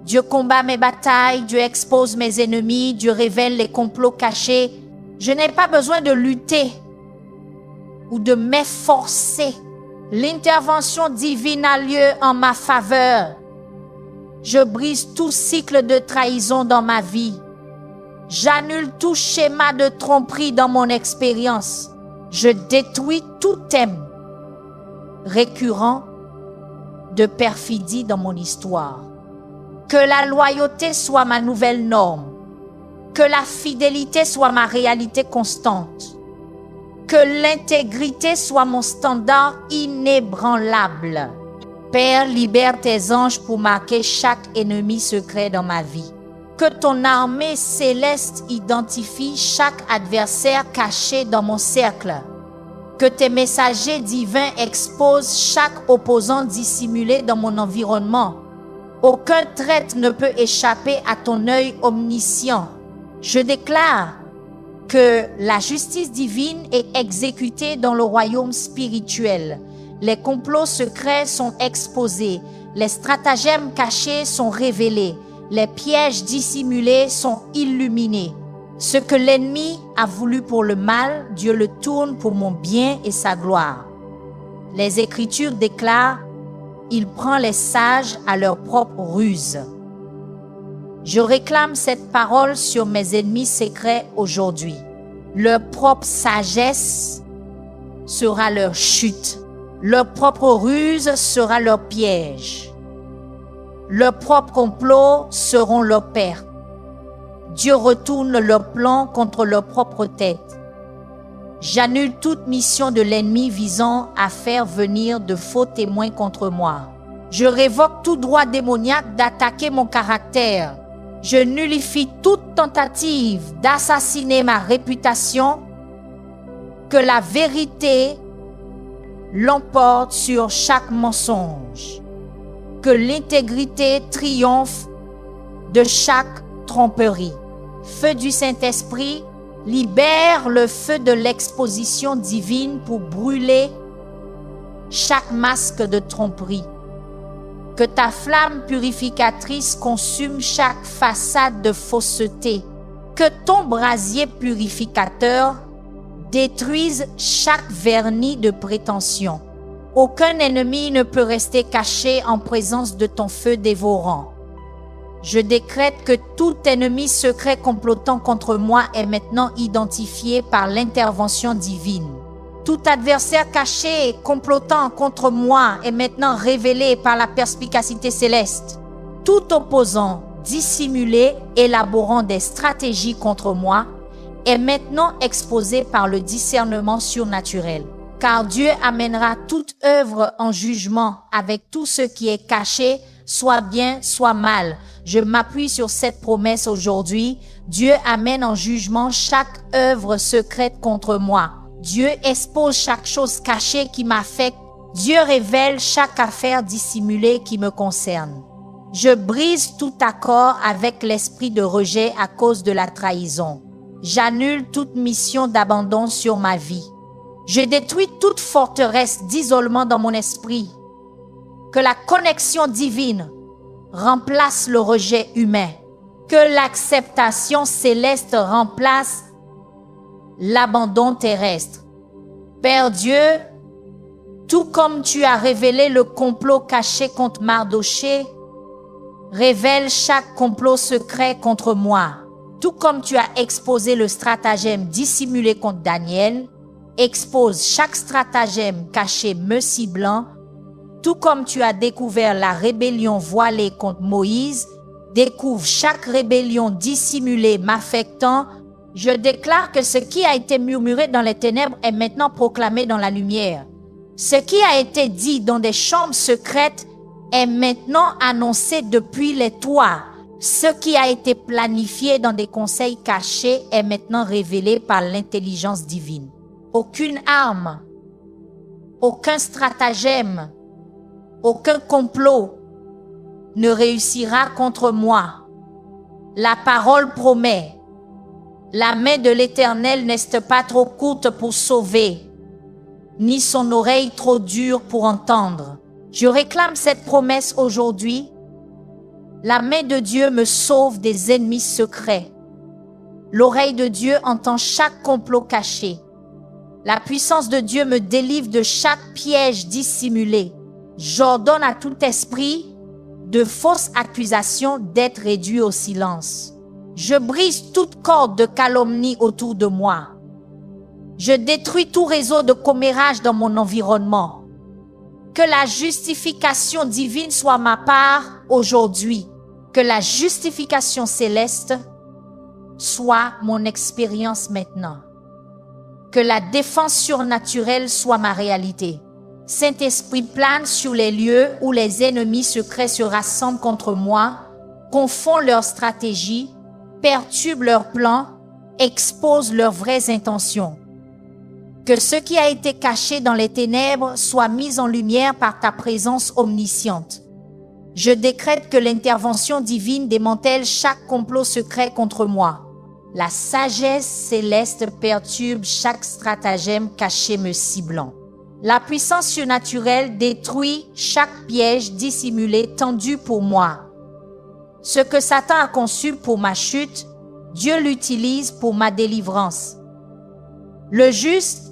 A: Dieu combat mes batailles, Dieu expose mes ennemis, Dieu révèle les complots cachés. Je n'ai pas besoin de lutter ou de m'efforcer. L'intervention divine a lieu en ma faveur. Je brise tout cycle de trahison dans ma vie. J'annule tout schéma de tromperie dans mon expérience. Je détruis tout thème récurrent de perfidie dans mon histoire. Que la loyauté soit ma nouvelle norme. Que la fidélité soit ma réalité constante. Que l'intégrité soit mon standard inébranlable. Père, libère tes anges pour marquer chaque ennemi secret dans ma vie. Que ton armée céleste identifie chaque adversaire caché dans mon cercle. Que tes messagers divins exposent chaque opposant dissimulé dans mon environnement. Aucun traître ne peut échapper à ton œil omniscient. Je déclare que la justice divine est exécutée dans le royaume spirituel. Les complots secrets sont exposés, les stratagèmes cachés sont révélés, les pièges dissimulés sont illuminés. Ce que l'ennemi a voulu pour le mal, Dieu le tourne pour mon bien et sa gloire. Les Écritures déclarent: il prend les sages à leur propre ruse. Je réclame cette parole sur mes ennemis secrets aujourd'hui. Leur propre sagesse sera leur chute. Leur propre ruse sera leur piège. Leurs propres complots seront leur perte. Dieu retourne leurs plans contre leur propre tête. J'annule toute mission de l'ennemi visant à faire venir de faux témoins contre moi. Je révoque tout droit démoniaque d'attaquer mon caractère. Je nullifie toute tentative d'assassiner ma réputation. Que la vérité l'emporte sur chaque mensonge. Que l'intégrité triomphe de chaque tromperie. Feu du Saint-Esprit, libère le feu de l'exposition divine pour brûler chaque masque de tromperie. Que ta flamme purificatrice consume chaque façade de fausseté. Que ton brasier purificateur détruise chaque vernis de prétention. Aucun ennemi ne peut rester caché en présence de ton feu dévorant. Je décrète que tout ennemi secret complotant contre moi est maintenant identifié par l'intervention divine. Tout adversaire caché et complotant contre moi est maintenant révélé par la perspicacité céleste. Tout opposant dissimulé élaborant des stratégies contre moi est maintenant exposé par le discernement surnaturel. Car Dieu amènera toute œuvre en jugement avec tout ce qui est caché, soit bien, soit mal. Je m'appuie sur cette promesse aujourd'hui. Dieu amène en jugement chaque œuvre secrète contre moi. Dieu expose chaque chose cachée qui m'affecte. Dieu révèle chaque affaire dissimulée qui me concerne. Je brise tout accord avec l'esprit de rejet à cause de la trahison. J'annule toute mission d'abandon sur ma vie. Je détruis toute forteresse d'isolement dans mon esprit. Que la connexion divine remplace le rejet humain. Que l'acceptation céleste remplace l'abandon terrestre. Père Dieu, tout comme tu as révélé le complot caché contre Mardoché, révèle chaque complot secret contre moi. Tout comme tu as exposé le stratagème dissimulé contre Daniel, expose chaque stratagème caché me ciblant, tout comme tu as découvert la rébellion voilée contre Moïse, découvre chaque rébellion dissimulée m'affectant. Je déclare que ce qui a été murmuré dans les ténèbres est maintenant proclamé dans la lumière. Ce qui a été dit dans des chambres secrètes est maintenant annoncé depuis les toits. Ce qui a été planifié dans des conseils cachés est maintenant révélé par l'intelligence divine. Aucune arme, aucun stratagème, aucun complot ne réussira contre moi. La parole promet. La main de l'Éternel n'est pas trop courte pour sauver, ni son oreille trop dure pour entendre. Je réclame cette promesse aujourd'hui. La main de Dieu me sauve des ennemis secrets. L'oreille de Dieu entend chaque complot caché. La puissance de Dieu me délivre de chaque piège dissimulé. J'ordonne à tout esprit de fausses accusations d'être réduit au silence. Je brise toute corde de calomnie autour de moi. Je détruis tout réseau de commérage dans mon environnement. Que la justification divine soit ma part aujourd'hui. Que la justification céleste soit mon expérience maintenant. Que la défense surnaturelle soit ma réalité. Saint-Esprit plane sur les lieux où les ennemis secrets se rassemblent contre moi, confond leurs stratégies, perturbe leurs plans, expose leurs vraies intentions. Que ce qui a été caché dans les ténèbres soit mis en lumière par ta présence omnisciente. Je décrète que l'intervention divine démantèle chaque complot secret contre moi. La sagesse céleste perturbe chaque stratagème caché me ciblant. La puissance surnaturelle détruit chaque piège dissimulé tendu pour moi. Ce que Satan a conçu pour ma chute, Dieu l'utilise pour ma délivrance. Le juste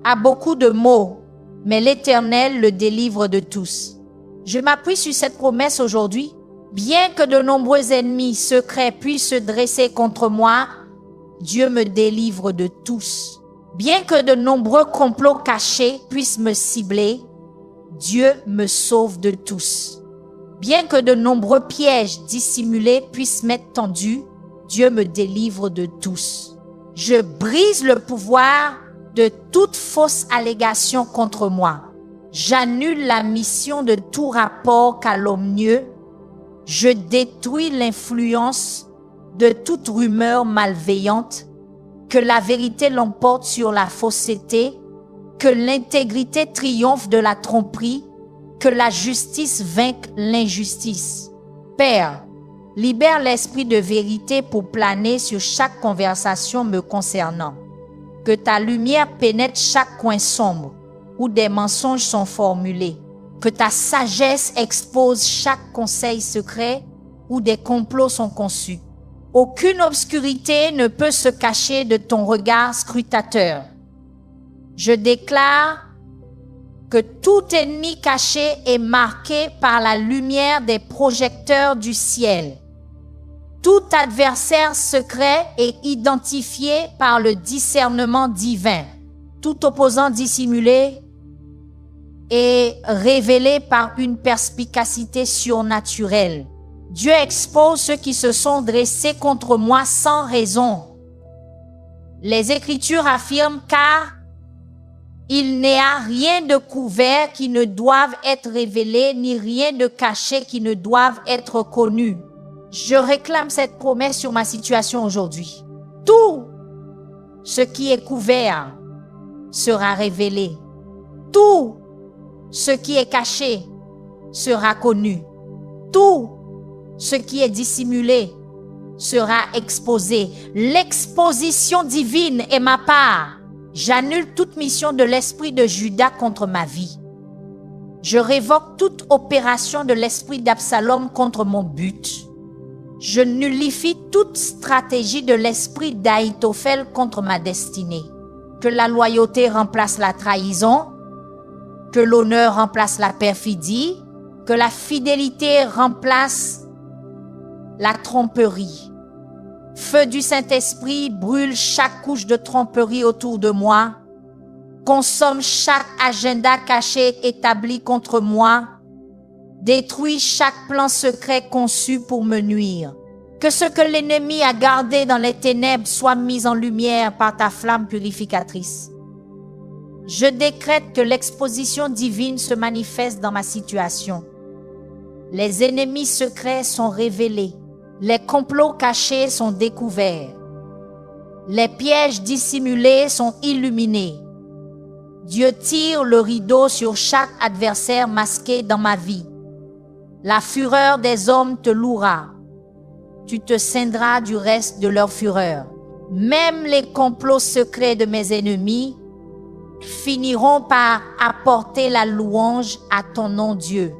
A: a beaucoup de maux, mais l'Éternel le délivre de tous. Je m'appuie sur cette promesse aujourd'hui. Bien que de nombreux ennemis secrets puissent se dresser contre moi, Dieu me délivre de tous. Bien que de nombreux complots cachés puissent me cibler, Dieu me sauve de tous. Bien que de nombreux pièges dissimulés puissent m'être tendus, Dieu me délivre de tous. Je brise le pouvoir de toute fausse allégation contre moi. J'annule la mission de tout rapport calomnieux. Je détruis l'influence de toute rumeur malveillante. Que la vérité l'emporte sur la fausseté. Que l'intégrité triomphe de la tromperie. Que la justice vainque l'injustice. Père, libère l'esprit de vérité pour planer sur chaque conversation me concernant. Que ta lumière pénètre chaque coin sombre où des mensonges sont formulés. Que ta sagesse expose chaque conseil secret où des complots sont conçus. Aucune obscurité ne peut se cacher de ton regard scrutateur. Je déclare que tout ennemi caché est marqué par la lumière des projecteurs du ciel. Tout adversaire secret est identifié par le discernement divin. Tout opposant dissimulé est révélé par une perspicacité surnaturelle. Dieu expose ceux qui se sont dressés contre moi sans raison. Les Écritures affirment car il n'y a rien de couvert qui ne doive être révélé, ni rien de caché qui ne doive être connu. Je réclame cette promesse sur ma situation aujourd'hui. Tout ce qui est couvert sera révélé. Tout ce qui est caché sera connu. Tout ce qui est dissimulé sera exposé. L'exposition divine est ma part. J'annule toute mission de l'esprit de Judas contre ma vie. Je révoque toute opération de l'esprit d'Absalom contre mon but. Je nullifie toute stratégie de l'esprit d'Ahitophel contre ma destinée. Que la loyauté remplace la trahison, que l'honneur remplace la perfidie, que la fidélité remplace la tromperie. Feu du Saint-Esprit brûle chaque couche de tromperie autour de moi. Consomme chaque agenda caché établi contre moi. Détruis chaque plan secret conçu pour me nuire. Que ce que l'ennemi a gardé dans les ténèbres soit mis en lumière par ta flamme purificatrice. Je décrète que l'exposition divine se manifeste dans ma situation. Les ennemis secrets sont révélés. Les complots cachés sont découverts. Les pièges dissimulés sont illuminés. Dieu tire le rideau sur chaque adversaire masqué dans ma vie. La fureur des hommes te louera. Tu te ceindras du reste de leur fureur. Même les complots secrets de mes ennemis finiront par apporter la louange à ton nom, Dieu.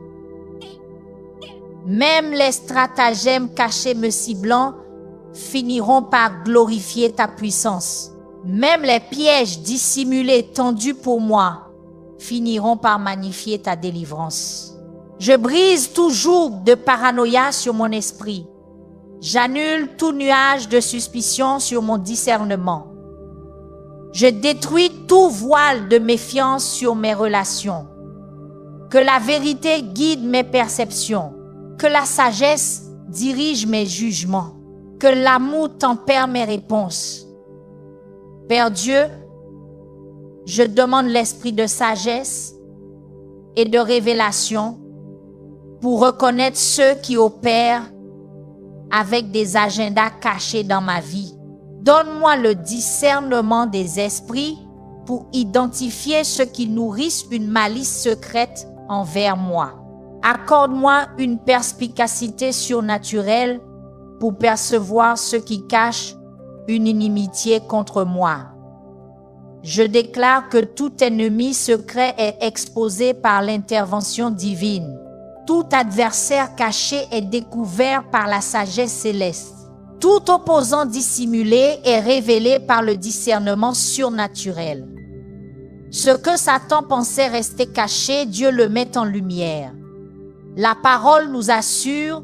A: Même les stratagèmes cachés me ciblant finiront par glorifier ta puissance. Même les pièges dissimulés tendus pour moi finiront par magnifier ta délivrance. Je brise tout joug de paranoïa sur mon esprit. J'annule tout nuage de suspicion sur mon discernement. Je détruis tout voile de méfiance sur mes relations. Que la vérité guide mes perceptions. Que la sagesse dirige mes jugements. Que l'amour tempère mes réponses. Père Dieu, je demande l'esprit de sagesse et de révélation pour reconnaître ceux qui opèrent avec des agendas cachés dans ma vie. Donne-moi le discernement des esprits pour identifier ceux qui nourrissent une malice secrète envers moi. Accorde-moi une perspicacité surnaturelle pour percevoir ceux qui cachent une inimitié contre moi. Je déclare que tout ennemi secret est exposé par l'intervention divine. Tout adversaire caché est découvert par la sagesse céleste. Tout opposant dissimulé est révélé par le discernement surnaturel. Ce que Satan pensait rester caché, Dieu le met en lumière. La parole nous assure,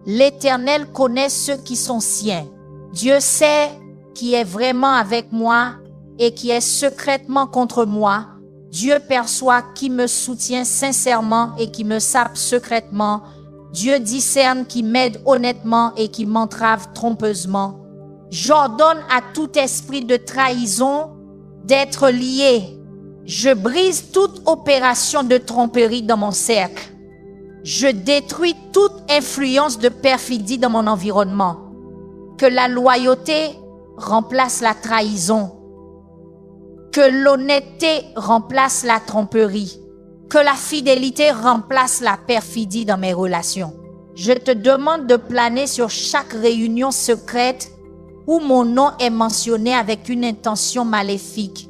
A: l'Éternel connaît ceux qui sont siens. Dieu sait qui est vraiment avec moi et qui est secrètement contre moi. Dieu perçoit qui me soutient sincèrement et qui me sape secrètement. Dieu discerne qui m'aide honnêtement et qui m'entrave trompeusement. J'ordonne à tout esprit de trahison d'être lié. Je brise toute opération de tromperie dans mon cercle. Je détruis toute influence de perfidie dans mon environnement. Que la loyauté remplace la trahison. Que l'honnêteté remplace la tromperie. Que la fidélité remplace la perfidie dans mes relations. Je te demande de planer sur chaque réunion secrète où mon nom est mentionné avec une intention maléfique.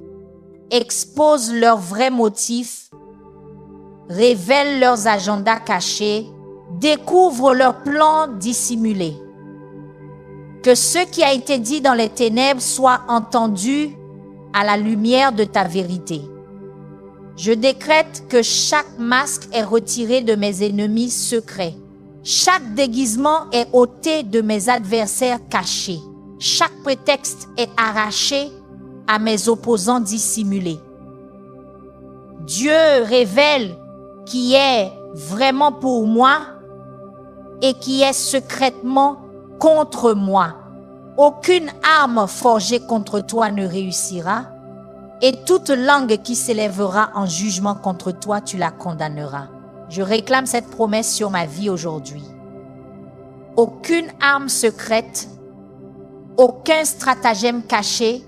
A: Expose leurs vrais motifs. Révèle leurs agendas cachés. Découvre leurs plans dissimulés. Que ce qui a été dit dans les ténèbres soit entendu à la lumière de ta vérité. Je décrète que chaque masque est retiré de mes ennemis secrets. Chaque déguisement est ôté de mes adversaires cachés. Chaque prétexte est arraché à mes opposants dissimulés. Dieu révèle qui est vraiment pour moi et qui est secrètement contre moi. Aucune arme forgée contre toi ne réussira, et toute langue qui s'élèvera en jugement contre toi, tu la condamneras. Je réclame cette promesse sur ma vie aujourd'hui. Aucune arme secrète, aucun stratagème caché,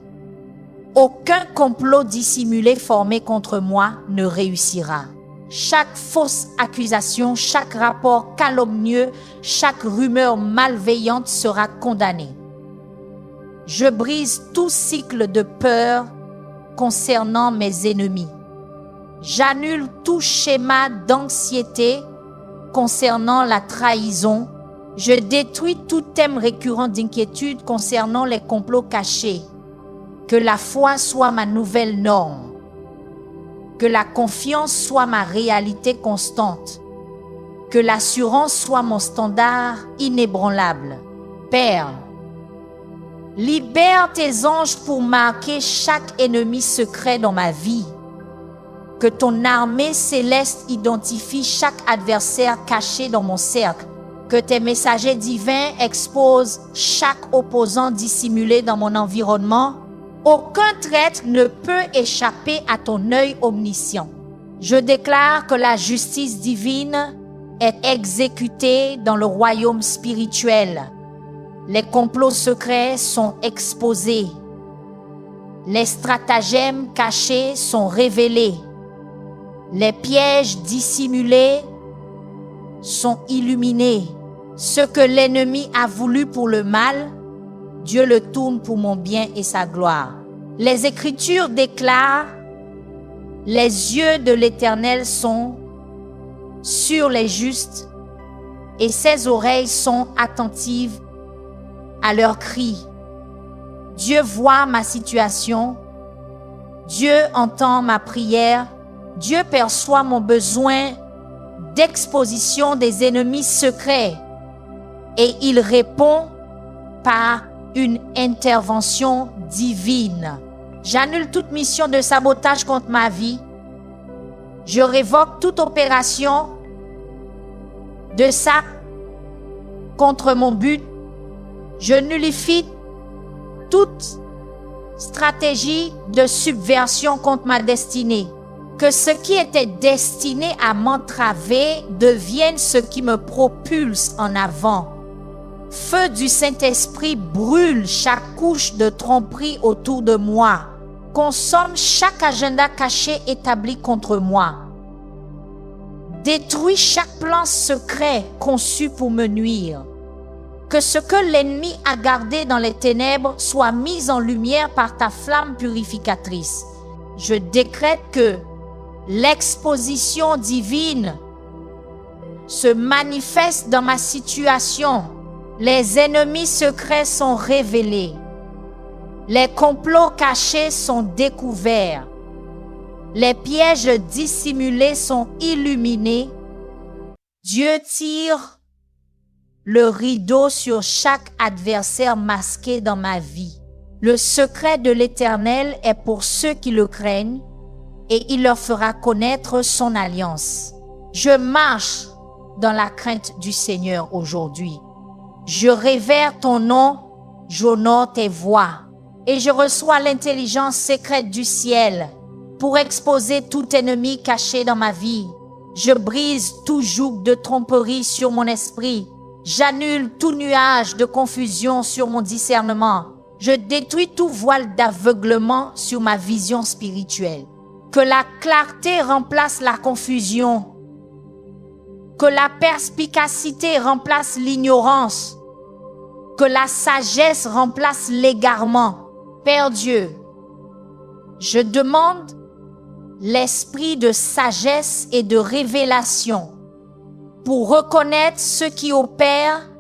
A: aucun complot dissimulé formé contre moi ne réussira. Chaque fausse accusation, chaque rapport calomnieux, chaque rumeur malveillante sera condamnée. Je brise tout cycle de peur concernant mes ennemis. J'annule tout schéma d'anxiété concernant la trahison. Je détruis tout thème récurrent d'inquiétude concernant les complots cachés. Que la foi soit ma nouvelle norme. Que la confiance soit ma réalité constante. Que l'assurance soit mon standard inébranlable. Père, Libère tes anges pour marquer chaque ennemi secret dans ma vie. Que ton armée céleste identifie chaque adversaire caché dans mon cercle. Que tes messagers divins exposent chaque opposant dissimulé dans mon environnement. Aucun traître ne peut échapper à ton œil omniscient. Je déclare que la justice divine est exécutée dans le royaume spirituel. Les complots secrets sont exposés. Les stratagèmes cachés sont révélés. Les pièges dissimulés sont illuminés. Ce que l'ennemi a voulu pour le mal, Dieu le tourne pour mon bien et sa gloire. Les Écritures déclarent: les yeux de l'Éternel sont sur les justes et ses oreilles sont attentives à leurs cris. Dieu voit ma situation. Dieu entend ma prière. Dieu perçoit mon besoin d'exposition des ennemis secrets et il répond par une intervention divine. J'annule toute mission de sabotage contre ma vie. Je révoque toute opération de ça contre mon but. Je nullifie toute stratégie de subversion contre ma destinée. Que ce qui était destiné à m'entraver devienne ce qui me propulse en avant. Feu du Saint-Esprit brûle chaque couche de tromperie autour de moi. Consomme chaque agenda caché établi contre moi. Détruis chaque plan secret conçu pour me nuire. Que ce que l'ennemi a gardé dans les ténèbres soit mis en lumière par ta flamme purificatrice. Je décrète que l'exposition divine se manifeste dans ma situation. Les ennemis secrets sont révélés. Les complots cachés sont découverts. Les pièges dissimulés sont illuminés. Dieu tire le rideau sur chaque adversaire masqué dans ma vie. Le secret de l'Éternel est pour ceux qui le craignent et il leur fera connaître son alliance. Je marche dans la crainte du Seigneur aujourd'hui. Je révère ton nom, j'honore tes voies et je reçois l'intelligence secrète du ciel pour exposer tout ennemi caché dans ma vie. Je brise tout joug de tromperie sur mon esprit. J'annule tout nuage de confusion sur mon discernement. Je détruis tout voile d'aveuglement sur ma vision spirituelle. Que la clarté remplace la confusion. Que la perspicacité remplace l'ignorance. Que la sagesse remplace l'égarement. Père Dieu, je demande l'esprit de sagesse et de révélation pour reconnaître ceux qui opèrent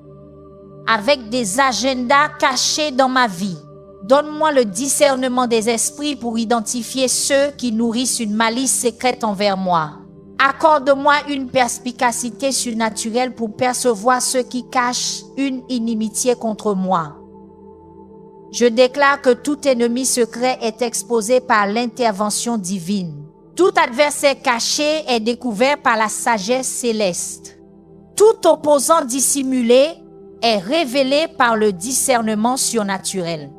A: avec des agendas cachés dans ma vie. Donne-moi le discernement des esprits pour identifier ceux qui nourrissent une malice secrète envers moi. Accorde-moi une perspicacité surnaturelle pour percevoir ceux qui cachent une inimitié contre moi. Je déclare que tout ennemi secret est exposé par l'intervention divine. Tout adversaire caché est découvert par la sagesse céleste. Tout opposant dissimulé est révélé par le discernement surnaturel.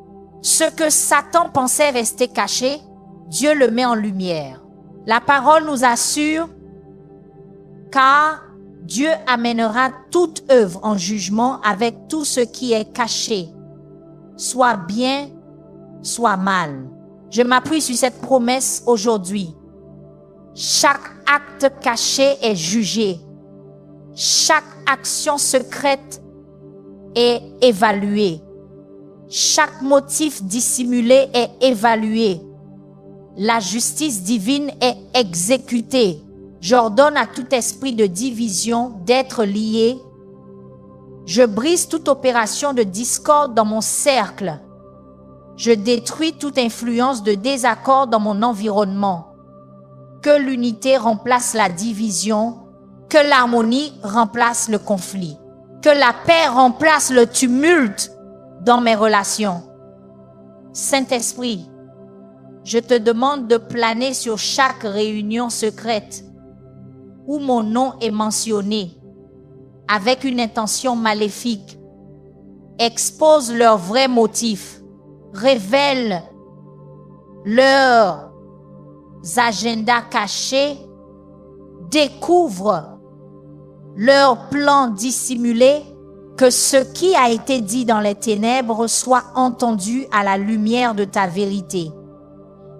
A: Ce que Satan pensait rester caché, Dieu le met en lumière. La parole nous assure, car Dieu amènera toute œuvre en jugement avec tout ce qui est caché, soit bien, soit mal. Je m'appuie sur cette promesse aujourd'hui. Chaque acte caché est jugé. Chaque action secrète est évaluée. Chaque motif dissimulé est évalué. La justice divine est exécutée. J'ordonne à tout esprit de division d'être lié. Je brise toute opération de discorde dans mon cercle. Je détruis toute influence de désaccord dans mon environnement. Que l'unité remplace la division, que l'harmonie remplace le conflit, que la paix remplace le tumulte dans mes relations. Saint-Esprit, je te demande de planer sur chaque réunion secrète où mon nom est mentionné avec une intention maléfique. Expose leurs vrais motifs, révèle leurs agendas cachés, découvre leurs plans dissimulés, que ce qui a été dit dans les ténèbres soit entendu à la lumière de ta vérité.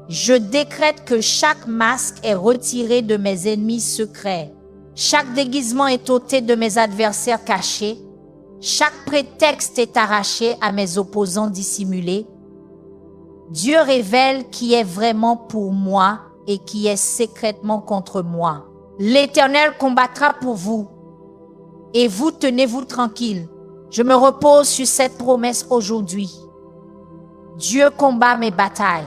A: Je décrète que chaque masque est retiré de mes ennemis secrets. Chaque déguisement est ôté de mes adversaires cachés. Chaque prétexte est arraché à mes opposants dissimulés. Dieu révèle qui est vraiment pour moi et qui est secrètement contre moi. L'Éternel combattra pour vous. Et vous tenez-vous tranquille. Je me repose sur cette promesse aujourd'hui. Dieu combat mes batailles.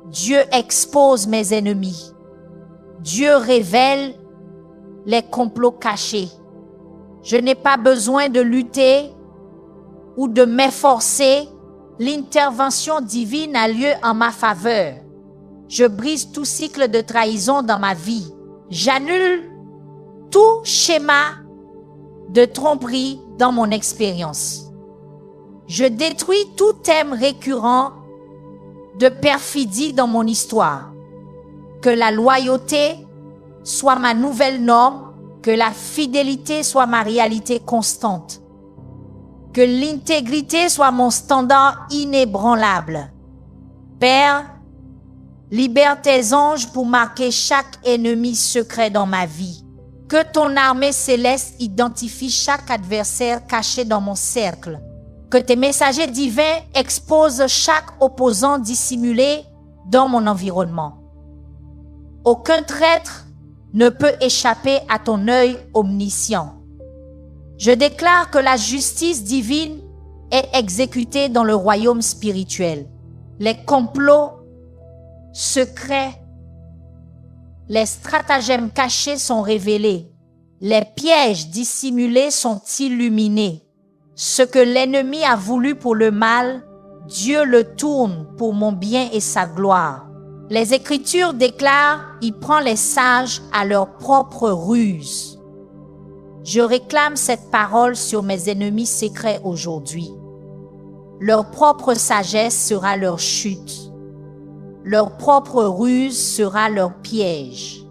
A: Dieu expose mes ennemis. Dieu révèle les complots cachés. Je n'ai pas besoin de lutter ou de m'efforcer. L'intervention divine a lieu en ma faveur. Je brise tout cycle de trahison dans ma vie. J'annule tout schéma de tromperie dans mon expérience. Je détruis tout thème récurrent de perfidie dans mon histoire. Que la loyauté soit ma nouvelle norme, que la fidélité soit ma réalité constante. Que l'intégrité soit mon standard inébranlable. Père, libère tes anges pour marquer chaque ennemi secret dans ma vie. Que ton armée céleste identifie chaque adversaire caché dans mon cercle. Que tes messagers divins exposent chaque opposant dissimulé dans mon environnement. Aucun traître ne peut échapper à ton œil omniscient. Je déclare que la justice divine est exécutée dans le royaume spirituel. Les complots secrets, les stratagèmes cachés sont révélés. Les pièges dissimulés sont illuminés. Ce que l'ennemi a voulu pour le mal, Dieu le tourne pour mon bien et sa gloire. Les Écritures déclarent, il prend les sages à leur propre ruse. Je réclame cette parole sur mes ennemis secrets aujourd'hui. Leur propre sagesse sera leur chute. Leur propre ruse sera leur piège.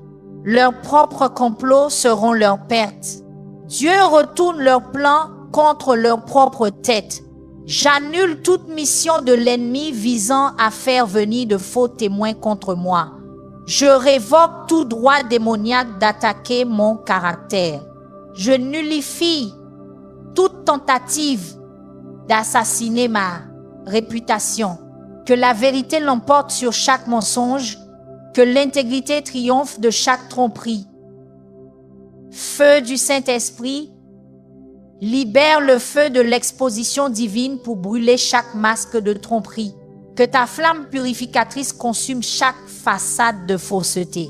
A: Leurs propres complots seront leur perte. Dieu retourne leurs plans contre leur propre tête. J'annule toute mission de l'ennemi visant à faire venir de faux témoins contre moi. Je révoque tout droit démoniaque d'attaquer mon caractère. Je nullifie toute tentative d'assassiner ma réputation. Que la vérité l'emporte sur chaque mensonge, que l'intégrité triomphe de chaque tromperie. Feu du Saint-Esprit, libère le feu de l'exposition divine pour brûler chaque masque de tromperie. Que ta flamme purificatrice consume chaque façade de fausseté.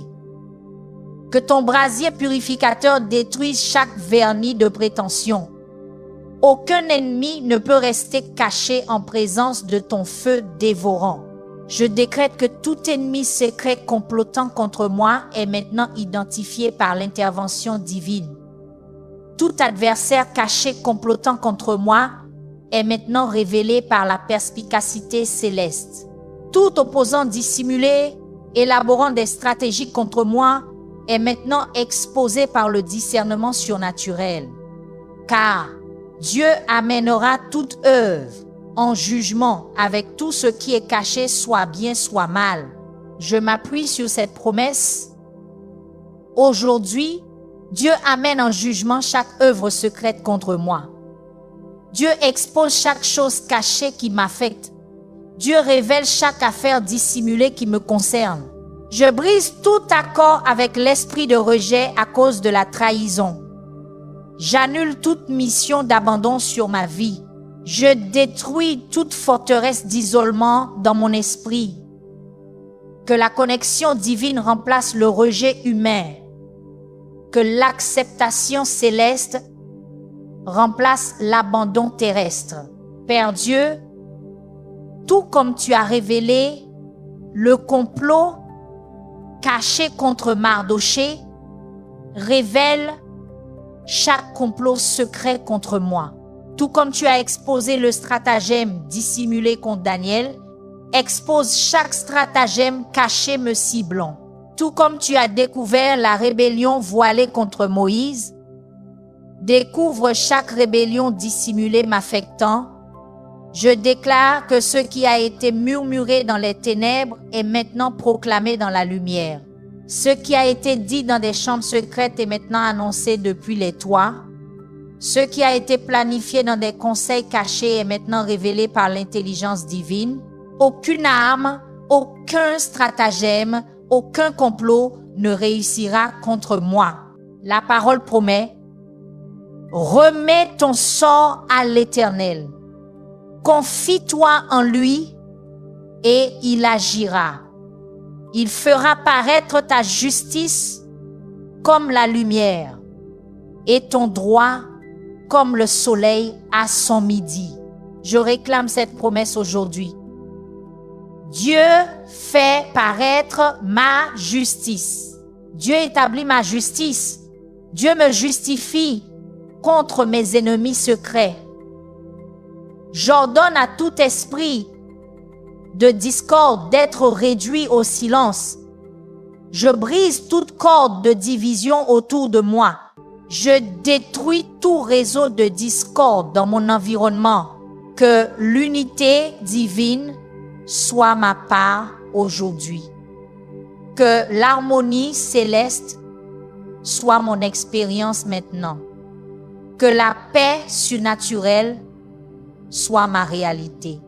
A: Que ton brasier purificateur détruise chaque vernis de prétention. Aucun ennemi ne peut rester caché en présence de ton feu dévorant. Je décrète que tout ennemi secret complotant contre moi est maintenant identifié par l'intervention divine. Tout adversaire caché complotant contre moi est maintenant révélé par la perspicacité céleste. Tout opposant dissimulé, élaborant des stratégies contre moi, est maintenant exposé par le discernement surnaturel. Car Dieu amènera toute œuvre en jugement avec tout ce qui est caché, soit bien, soit mal. Je m'appuie sur cette promesse. Aujourd'hui, Dieu amène en jugement chaque œuvre secrète contre moi. Dieu expose chaque chose cachée qui m'affecte. Dieu révèle chaque affaire dissimulée qui me concerne. Je brise tout accord avec l'esprit de rejet à cause de la trahison. J'annule toute mission d'abandon sur ma vie. Je détruis toute forteresse d'isolement dans mon esprit. Que la connexion divine remplace le rejet humain. Que l'acceptation céleste remplace l'abandon terrestre. Père Dieu, tout comme tu as révélé le complot caché contre Mardoché, révèle chaque complot secret contre moi. Tout comme tu as exposé le stratagème dissimulé contre Daniel, expose chaque stratagème caché me ciblant. Tout comme tu as découvert la rébellion voilée contre Moïse, découvre chaque rébellion dissimulée m'affectant. Je déclare que ce qui a été murmuré dans les ténèbres est maintenant proclamé dans la lumière. Ce qui a été dit dans des chambres secrètes est maintenant annoncé depuis les toits. Ce qui a été planifié dans des conseils cachés est maintenant révélé par l'intelligence divine. Aucune arme, aucun stratagème, aucun complot ne réussira contre moi. La parole promet, remets ton sort à l'Éternel. Confie-toi en lui et il agira. Il fera paraître ta justice comme la lumière et ton droit comme le soleil à son midi. Je réclame cette promesse aujourd'hui. Dieu fait paraître ma justice. Dieu établit ma justice. Dieu me justifie contre mes ennemis secrets. J'ordonne à tout esprit de discorde d'être réduit au silence. Je brise toute corde de division autour de moi. Je détruis tout réseau de discorde dans mon environnement. Que l'unité divine soit ma part aujourd'hui. Que l'harmonie céleste soit mon expérience maintenant. Que la paix surnaturelle soit ma réalité.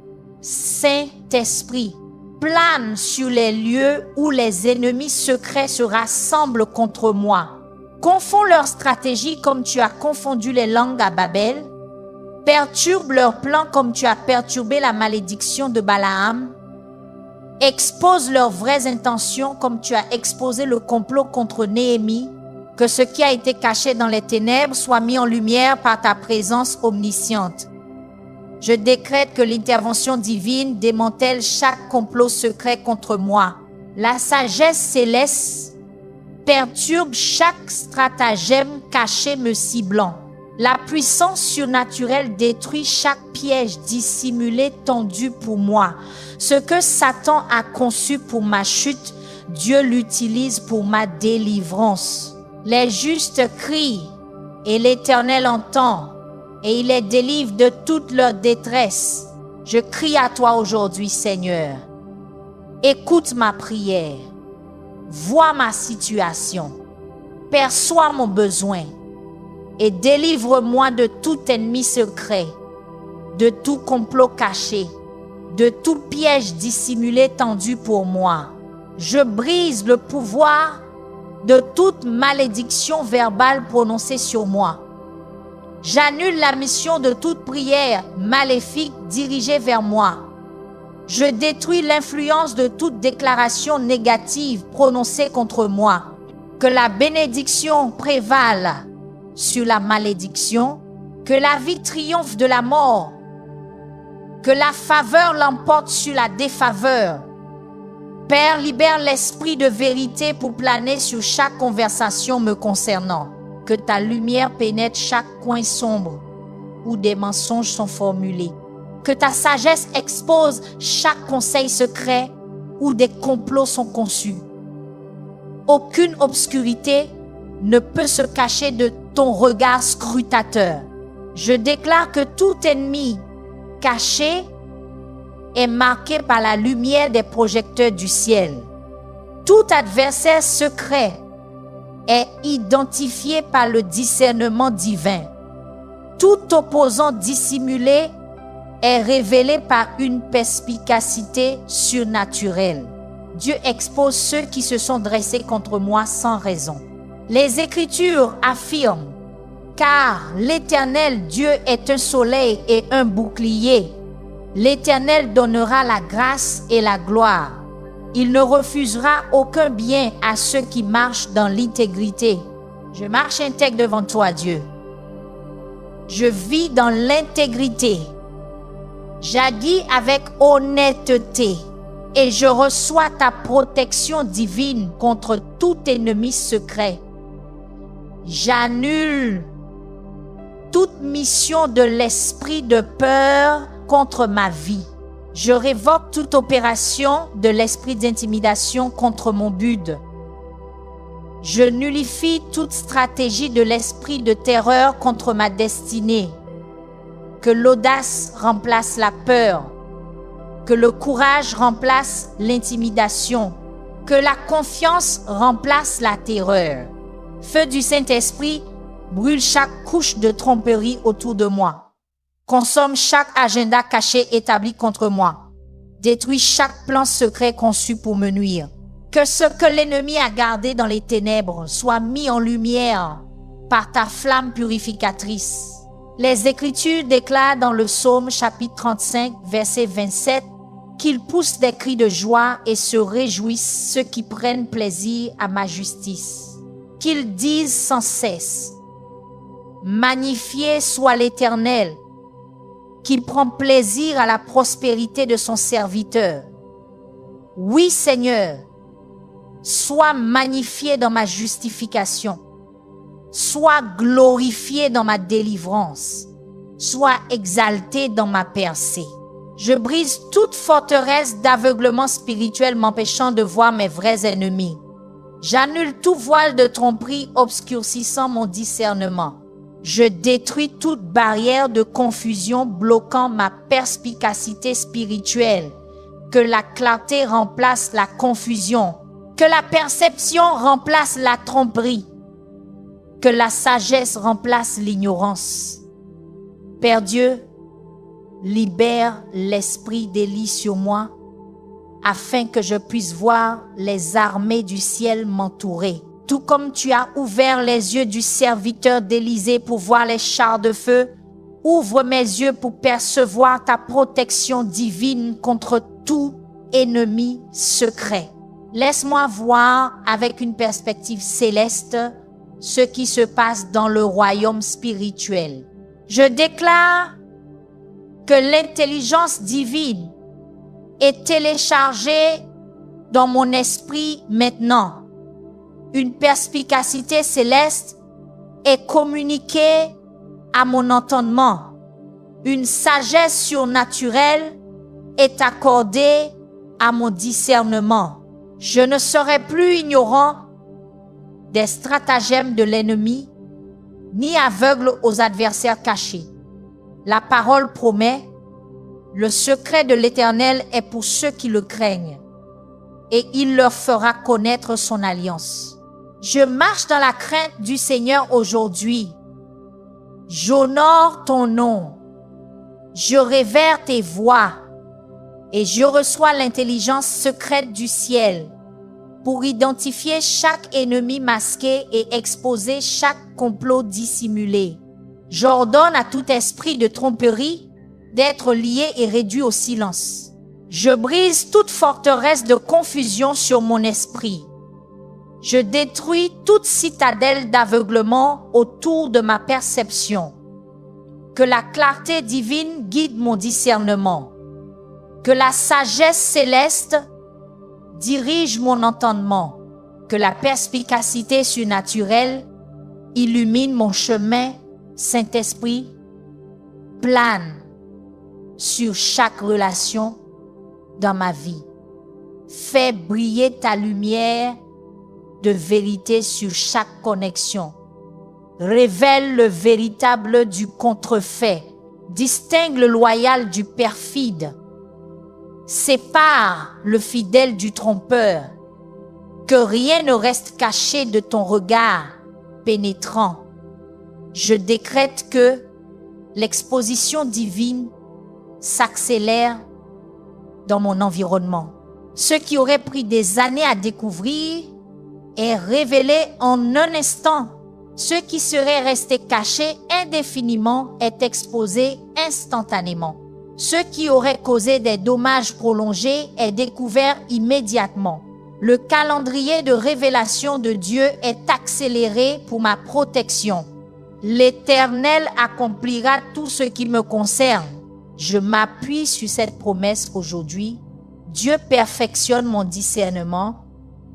A: Saint-Esprit, plane sur les lieux où les ennemis secrets se rassemblent contre moi. Confonds leurs stratégies comme tu as confondu les langues à Babel. Perturbe leurs plans comme tu as perturbé la malédiction de Balaam. Expose leurs vraies intentions comme tu as exposé le complot contre Néhémie. Que ce qui a été caché dans les ténèbres soit mis en lumière par ta présence omnisciente. Je décrète que l'intervention divine démantèle chaque complot secret contre moi. La sagesse céleste perturbe chaque stratagème caché me ciblant. La puissance surnaturelle détruit chaque piège dissimulé tendu pour moi. Ce que Satan a conçu pour ma chute, Dieu l'utilise pour ma délivrance. Les justes crient et l'Éternel entend et il les délivre de toute leur détresse. Je crie à toi aujourd'hui, Seigneur. Écoute ma prière. Vois ma situation. Perçois mon besoin. Et délivre-moi de tout ennemi secret, de tout complot caché, de tout piège dissimulé tendu pour moi. Je brise le pouvoir de toute malédiction verbale prononcée sur moi. J'annule la mission de toute prière maléfique dirigée vers moi. Je détruis l'influence de toute déclaration négative prononcée contre moi. Que la bénédiction prévale sur la malédiction, que la vie triomphe de la mort, que la faveur l'emporte sur la défaveur. Père, libère l'esprit de vérité pour planer sur chaque conversation me concernant. Que ta lumière pénètre chaque coin sombre où des mensonges sont formulés. Que ta sagesse expose chaque conseil secret où des complots sont conçus. Aucune obscurité ne peut se cacher de ton regard scrutateur. Je déclare que tout ennemi caché est marqué par la lumière des projecteurs du ciel. Tout adversaire secret est identifié par le discernement divin. Tout opposant dissimulé est révélé par une perspicacité surnaturelle. Dieu expose ceux qui se sont dressés contre moi sans raison. Les Écritures affirment, car l'Éternel Dieu est un soleil et un bouclier. L'Éternel donnera la grâce et la gloire. Il ne refusera aucun bien à ceux qui marchent dans l'intégrité. Je marche intègre devant toi, Dieu. Je vis dans l'intégrité. J'agis avec honnêteté et je reçois ta protection divine contre tout ennemi secret. J'annule toute mission de l'esprit de peur contre ma vie. Je révoque toute opération de l'esprit d'intimidation contre mon but. Je nullifie toute stratégie de l'esprit de terreur contre ma destinée. Que l'audace remplace la peur. Que le courage remplace l'intimidation. Que la confiance remplace la terreur. Feu du Saint-Esprit, brûle chaque couche de tromperie autour de moi. Consomme chaque agenda caché établi contre moi. Détruis chaque plan secret conçu pour me nuire. Que ce que l'ennemi a gardé dans les ténèbres soit mis en lumière par ta flamme purificatrice. Les Écritures déclarent dans le Psaume chapitre 35, verset 27, qu'ils poussent des cris de joie et se réjouissent ceux qui prennent plaisir à ma justice. Qu'ils disent sans cesse, magnifié soit l'Éternel, qu'il prend plaisir à la prospérité de son serviteur. Oui, Seigneur, sois magnifié dans ma justification. Sois glorifié dans ma délivrance. Sois exalté dans ma percée. Je brise toute forteresse d'aveuglement spirituel m'empêchant de voir mes vrais ennemis. J'annule tout voile de tromperie obscurcissant mon discernement. Je détruis toute barrière de confusion bloquant ma perspicacité spirituelle. Que la clarté remplace la confusion. Que la perception remplace la tromperie. Que la sagesse remplace l'ignorance. Père Dieu, libère l'esprit d'Élie sur moi, afin que je puisse voir les armées du ciel m'entourer. Tout comme tu as ouvert les yeux du serviteur d'Élisée pour voir les chars de feu, ouvre mes yeux pour percevoir ta protection divine contre tout ennemi secret. Laisse-moi voir avec une perspective céleste ce qui se passe dans le royaume spirituel. Je déclare que l'intelligence divine est téléchargée dans mon esprit maintenant. Une perspicacité céleste est communiquée à mon entendement. Une sagesse surnaturelle est accordée à mon discernement. Je ne serai plus ignorant des stratagèmes de l'ennemi, ni aveugle aux adversaires cachés. La parole promet, le secret de l'Éternel est pour ceux qui le craignent, et il leur fera connaître son alliance. Je marche dans la crainte du Seigneur aujourd'hui. J'honore ton nom. Je révère tes voies, et je reçois l'intelligence secrète du ciel pour identifier chaque ennemi masqué et exposer chaque complot dissimulé. J'ordonne à tout esprit de tromperie d'être lié et réduit au silence. Je brise toute forteresse de confusion sur mon esprit. Je détruis toute citadelle d'aveuglement autour de ma perception. Que la clarté divine guide mon discernement. Que la sagesse céleste dirige mon entendement. Que la perspicacité surnaturelle illumine mon chemin. Saint-Esprit, plane sur chaque relation dans ma vie. Fais briller ta lumière de vérité sur chaque connexion. Révèle le véritable du contrefait. Distingue le loyal du perfide. Sépare le fidèle du trompeur. Que rien ne reste caché de ton regard pénétrant. Je décrète que l'exposition divine s'accélère dans mon environnement. Ce qui aurait pris des années à découvrir est révélé en un instant. Ce qui serait resté caché indéfiniment est exposé instantanément. Ce qui aurait causé des dommages prolongés est découvert immédiatement. Le calendrier de révélation de Dieu est accéléré pour ma protection. L'Éternel accomplira tout ce qui me concerne. Je m'appuie sur cette promesse aujourd'hui. Dieu perfectionne mon discernement.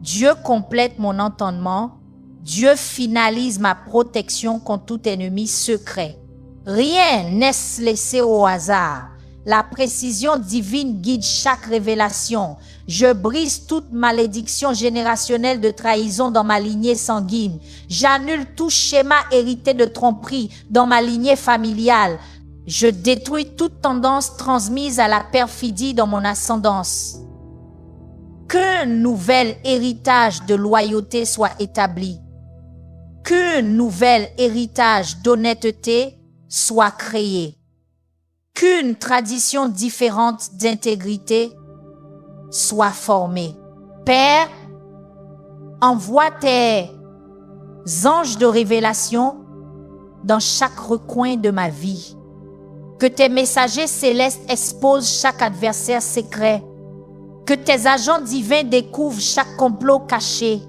A: Dieu complète mon entendement. Dieu finalise ma protection contre tout ennemi secret. Rien n'est laissé au hasard. La précision divine guide chaque révélation. Je brise toute malédiction générationnelle de trahison dans ma lignée sanguine. J'annule tout schéma hérité de tromperie dans ma lignée familiale. Je détruis toute tendance transmise à la perfidie dans mon ascendance. Qu'un nouvel héritage de loyauté soit établi. Qu'un nouvel héritage d'honnêteté soit créé. Qu'une tradition différente d'intégrité soit formée. Père, envoie tes anges de révélation dans chaque recoin de ma vie. Que tes messagers célestes exposent chaque adversaire secret. Que tes agents divins découvrent chaque complot caché.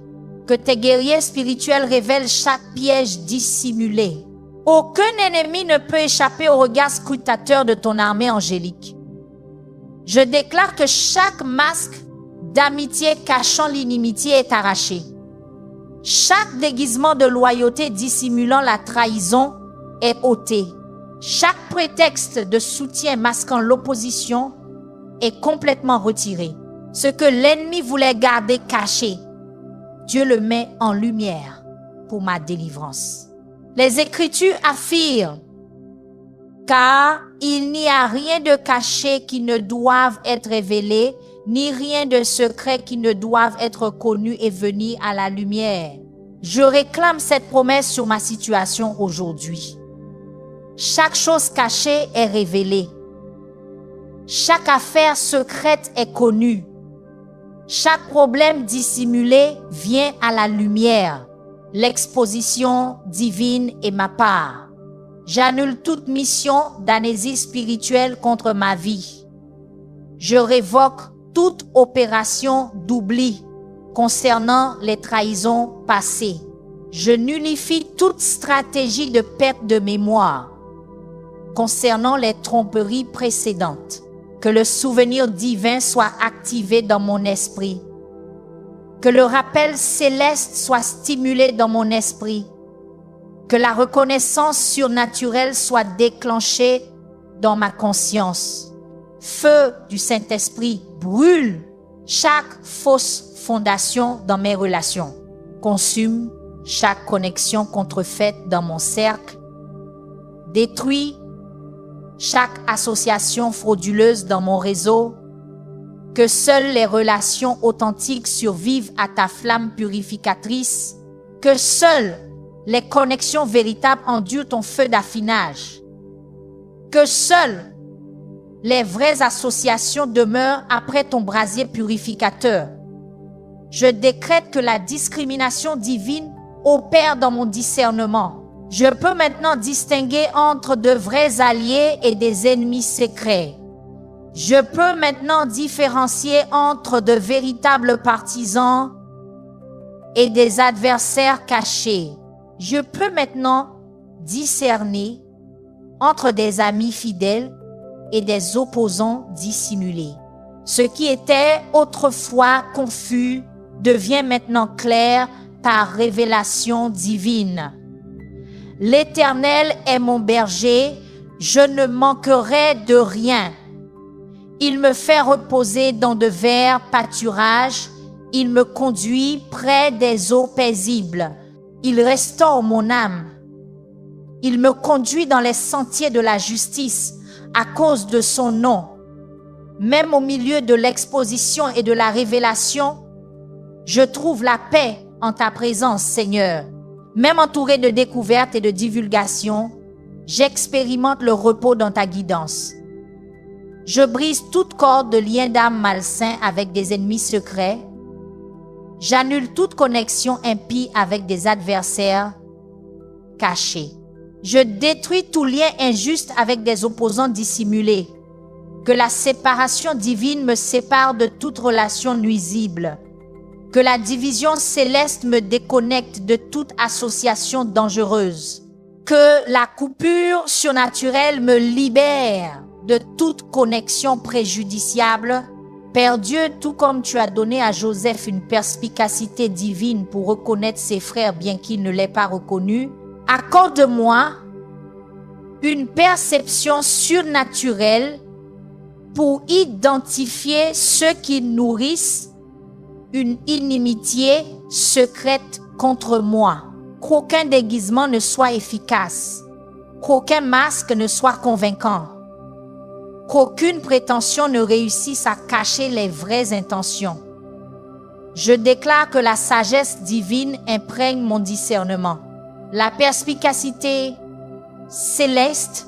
A: Que tes guerriers spirituels révèlent chaque piège dissimulé. Aucun ennemi ne peut échapper au regard scrutateur de ton armée angélique. Je déclare que chaque masque d'amitié cachant l'inimitié est arraché. Chaque déguisement de loyauté dissimulant la trahison est ôté. Chaque prétexte de soutien masquant l'opposition est complètement retiré. Ce que l'ennemi voulait garder caché, Dieu le met en lumière pour ma délivrance. Les Écritures affirment, car il n'y a rien de caché qui ne doive être révélé, ni rien de secret qui ne doive être connu et venir à la lumière. Je réclame cette promesse sur ma situation aujourd'hui. Chaque chose cachée est révélée. Chaque affaire secrète est connue. Chaque problème dissimulé vient à la lumière. L'exposition divine est ma part. J'annule toute mission d'amnésie spirituelle contre ma vie. Je révoque toute opération d'oubli concernant les trahisons passées. Je nullifie toute stratégie de perte de mémoire concernant les tromperies précédentes. Que le souvenir divin soit activé dans mon esprit. Que le rappel céleste soit stimulé dans mon esprit. Que la reconnaissance surnaturelle soit déclenchée dans ma conscience. Feu du Saint-Esprit brûle chaque fausse fondation dans mes relations. Consume chaque connexion contrefaite dans mon cercle. Détruis chaque association frauduleuse dans mon réseau. Que seules les relations authentiques survivent à ta flamme purificatrice. Que seules les connexions véritables endurent ton feu d'affinage. Que seules les vraies associations demeurent après ton brasier purificateur. Je décrète que la discrimination divine opère dans mon discernement. Je peux maintenant distinguer entre de vrais alliés et des ennemis secrets. Je peux maintenant différencier entre de véritables partisans et des adversaires cachés. Je peux maintenant discerner entre des amis fidèles et des opposants dissimulés. Ce qui était autrefois confus devient maintenant clair par révélation divine. L'Éternel est mon berger, je ne manquerai de rien. Il me fait reposer dans de verts pâturages, il me conduit près des eaux paisibles. Il restaure mon âme. Il me conduit dans les sentiers de la justice à cause de son nom. Même au milieu de l'exposition et de la révélation, je trouve la paix en ta présence, Seigneur. Même entouré de découvertes et de divulgations, j'expérimente le repos dans ta guidance. Je brise toute corde de lien d'âme malsain avec des ennemis secrets. J'annule toute connexion impie avec des adversaires cachés. Je détruis tout lien injuste avec des opposants dissimulés. Que la séparation divine me sépare de toute relation nuisible. Que la division céleste me déconnecte de toute association dangereuse. Que la coupure surnaturelle me libère de toute connexion préjudiciable. Père Dieu, tout comme tu as donné à Joseph une perspicacité divine pour reconnaître ses frères bien qu'il ne l'ait pas reconnu, accorde-moi une perception surnaturelle pour identifier ceux qui nourrissent une inimitié secrète contre moi. Qu'aucun déguisement ne soit efficace, qu'aucun masque ne soit convaincant, qu'aucune prétention ne réussisse à cacher les vraies intentions. Je déclare que la sagesse divine imprègne mon discernement. La perspicacité céleste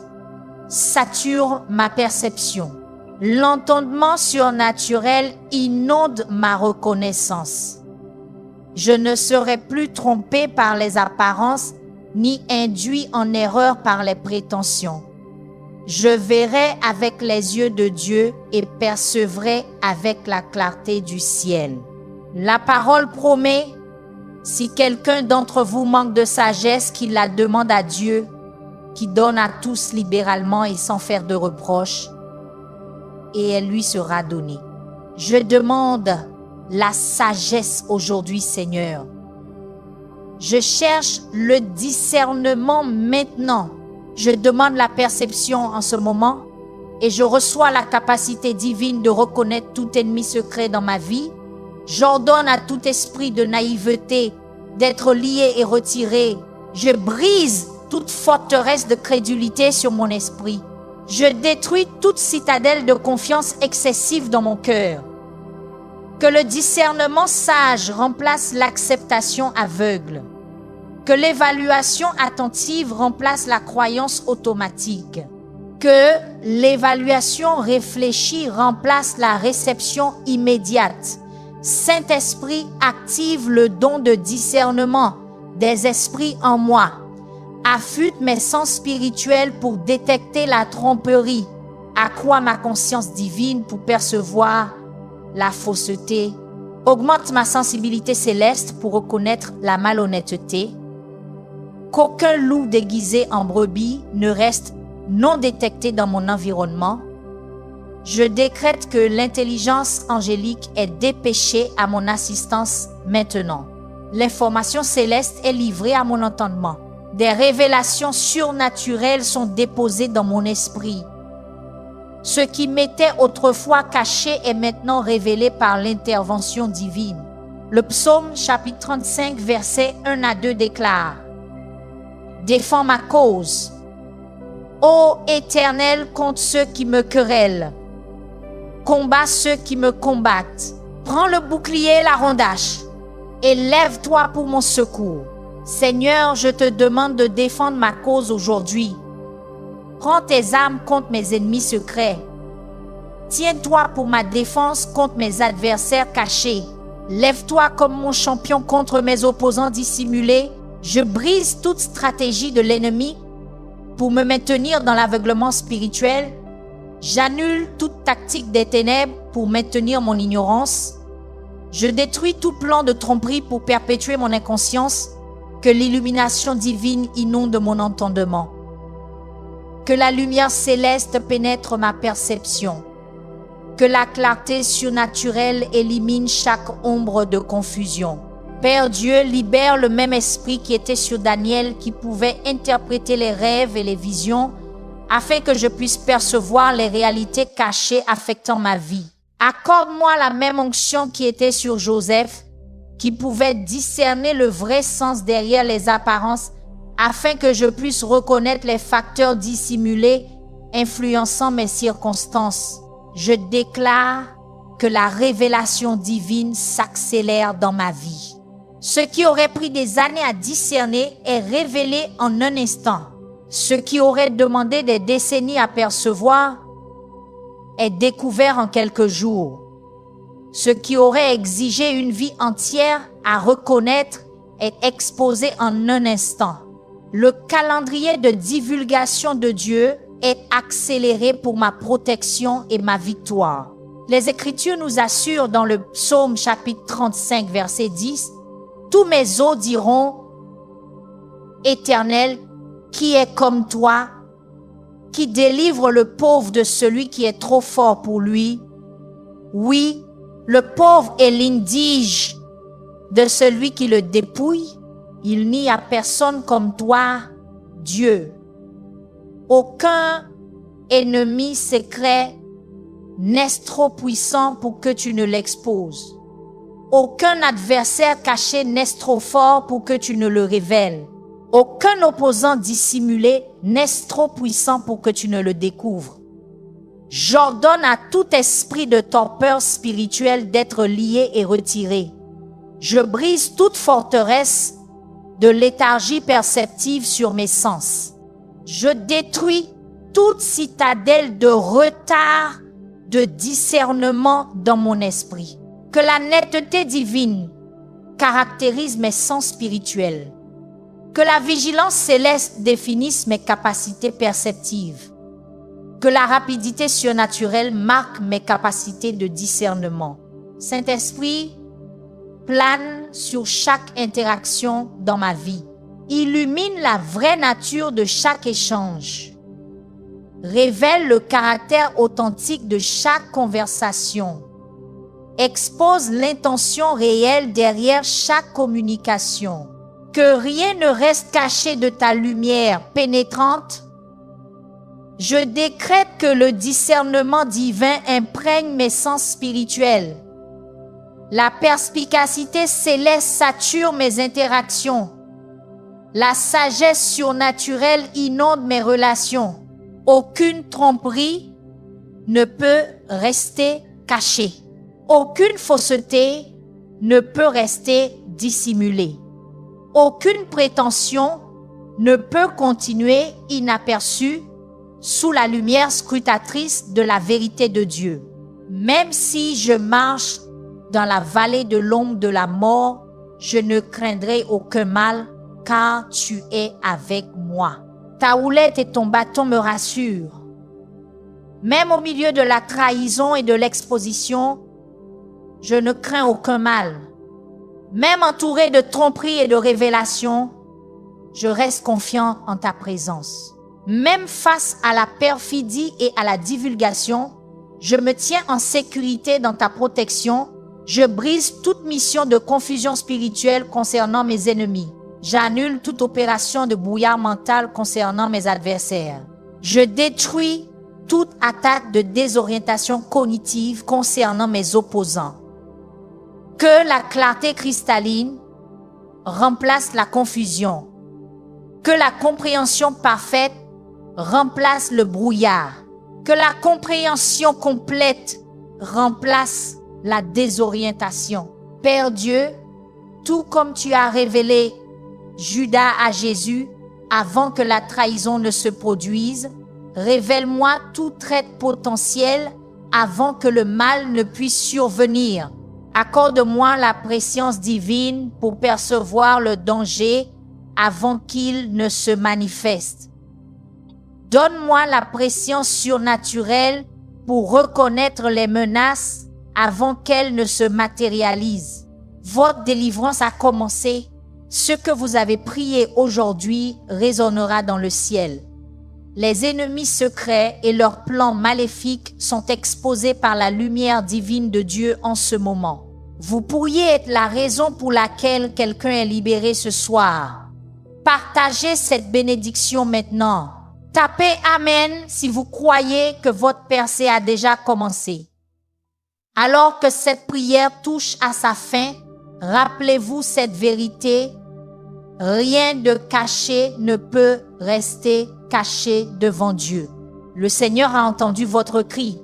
A: sature ma perception. L'entendement surnaturel inonde ma reconnaissance. Je ne serai plus trompé par les apparences ni induit en erreur par les prétentions. Je verrai avec les yeux de Dieu et percevrai avec la clarté du ciel. La parole promet, si quelqu'un d'entre vous manque de sagesse, qu'il la demande à Dieu, qui donne à tous libéralement et sans faire de reproches, et elle lui sera donnée. Je demande la sagesse aujourd'hui, Seigneur. Je cherche le discernement maintenant. Je demande la perception en ce moment et je reçois la capacité divine de reconnaître tout ennemi secret dans ma vie. J'ordonne à tout esprit de naïveté d'être lié et retiré. Je brise toute forteresse de crédulité sur mon esprit. Je détruis toute citadelle de confiance excessive dans mon cœur. Que le discernement sage remplace l'acceptation aveugle. Que l'évaluation attentive remplace la croyance automatique. Que l'évaluation réfléchie remplace la réception immédiate. Saint-Esprit, active le don de discernement des esprits en moi. Affûte mes sens spirituels pour détecter la tromperie. Accroît ma conscience divine pour percevoir la fausseté. Augmente ma sensibilité céleste pour reconnaître la malhonnêteté. Qu'aucun loup déguisé en brebis ne reste non détecté dans mon environnement. Je décrète que l'intelligence angélique est dépêchée à mon assistance maintenant. L'information céleste est livrée à mon entendement. Des révélations surnaturelles sont déposées dans mon esprit. Ce qui m'était autrefois caché est maintenant révélé par l'intervention divine. Le psaume chapitre 35 versets 1 à 2 déclare: Défends ma cause, ô Éternel, contre ceux qui me querellent. Combat ceux qui me combattent. Prends le bouclier et la rondache, et lève-toi pour mon secours. Seigneur, je te demande de défendre ma cause aujourd'hui. Prends tes armes contre mes ennemis secrets. Tiens-toi pour ma défense contre mes adversaires cachés. Lève-toi comme mon champion contre mes opposants dissimulés. Je brise toute stratégie de l'ennemi pour me maintenir dans l'aveuglement spirituel. J'annule toute tactique des ténèbres pour maintenir mon ignorance. Je détruis tout plan de tromperie pour perpétuer mon inconscience. Que l'illumination divine inonde mon entendement. Que la lumière céleste pénètre ma perception. Que la clarté surnaturelle élimine chaque ombre de confusion. Père Dieu, libère le même esprit qui était sur Daniel, qui pouvait interpréter les rêves et les visions, afin que je puisse percevoir les réalités cachées affectant ma vie. Accorde-moi la même onction qui était sur Joseph, qui pouvait discerner le vrai sens derrière les apparences, afin que je puisse reconnaître les facteurs dissimulés influençant mes circonstances. Je déclare que la révélation divine s'accélère dans ma vie. Ce qui aurait pris des années à discerner est révélé en un instant. Ce qui aurait demandé des décennies à percevoir est découvert en quelques jours. Ce qui aurait exigé une vie entière à reconnaître est exposé en un instant. Le calendrier de divulgation de Dieu est accéléré pour ma protection et ma victoire. Les Écritures nous assurent dans le psaume chapitre 35 verset 10, « Tous mes os diront, Éternel, qui est comme toi, qui délivre le pauvre de celui qui est trop fort pour lui. Oui, le pauvre est l'indige de celui qui le dépouille. Il n'y a personne comme toi, Dieu. Aucun ennemi secret n'est trop puissant pour que tu ne l'exposes. Aucun adversaire caché n'est trop fort pour que tu ne le révèles. Aucun opposant dissimulé n'est trop puissant pour que tu ne le découvres. J'ordonne à tout esprit de torpeur spirituelle d'être lié et retiré. Je brise toute forteresse de léthargie perceptive sur mes sens. Je détruis toute citadelle de retard de discernement dans mon esprit. Que la netteté divine caractérise mes sens spirituels. Que la vigilance céleste définisse mes capacités perceptives. Que la rapidité surnaturelle marque mes capacités de discernement. Saint-Esprit, plane sur chaque interaction dans ma vie. Illumine la vraie nature de chaque échange. Révèle le caractère authentique de chaque conversation. Expose l'intention réelle derrière chaque communication. Que rien ne reste caché de ta lumière pénétrante. Je décrète que le discernement divin imprègne mes sens spirituels. La perspicacité céleste sature mes interactions. La sagesse surnaturelle inonde mes relations. Aucune tromperie ne peut rester cachée. Aucune fausseté ne peut rester dissimulée. Aucune prétention ne peut continuer inaperçue sous la lumière scrutatrice de la vérité de Dieu. Même si je marche dans la vallée de l'ombre de la mort, je ne craindrai aucun mal, car tu es avec moi. Ta houlette et ton bâton me rassurent. Même au milieu de la trahison et de l'exposition, je ne crains aucun mal. Même entouré de tromperies et de révélations, je reste confiant en ta présence. Même face à la perfidie et à la divulgation, je me tiens en sécurité dans ta protection. Je brise toute mission de confusion spirituelle concernant mes ennemis. J'annule toute opération de brouillard mental concernant mes adversaires. Je détruis toute attaque de désorientation cognitive concernant mes opposants. Que la clarté cristalline remplace la confusion. Que la compréhension parfaite remplace le brouillard. Que la compréhension complète remplace la désorientation. Père Dieu, tout comme tu as révélé Judas à Jésus avant que la trahison ne se produise, révèle-moi tout trait potentiel avant que le mal ne puisse survenir. Accorde-moi la préscience divine pour percevoir le danger avant qu'il ne se manifeste. Donne-moi la préscience surnaturelle pour reconnaître les menaces avant qu'elles ne se matérialisent. Votre délivrance a commencé. Ce que vous avez prié aujourd'hui résonnera dans le ciel. Les ennemis secrets et leurs plans maléfiques sont exposés par la lumière divine de Dieu en ce moment. Vous pourriez être la raison pour laquelle quelqu'un est libéré ce soir. Partagez cette bénédiction maintenant. Tapez Amen si vous croyez que votre percée a déjà commencé. Alors que cette prière touche à sa fin, rappelez-vous cette vérité. Rien de caché ne peut rester caché devant Dieu. Le Seigneur a entendu votre cri.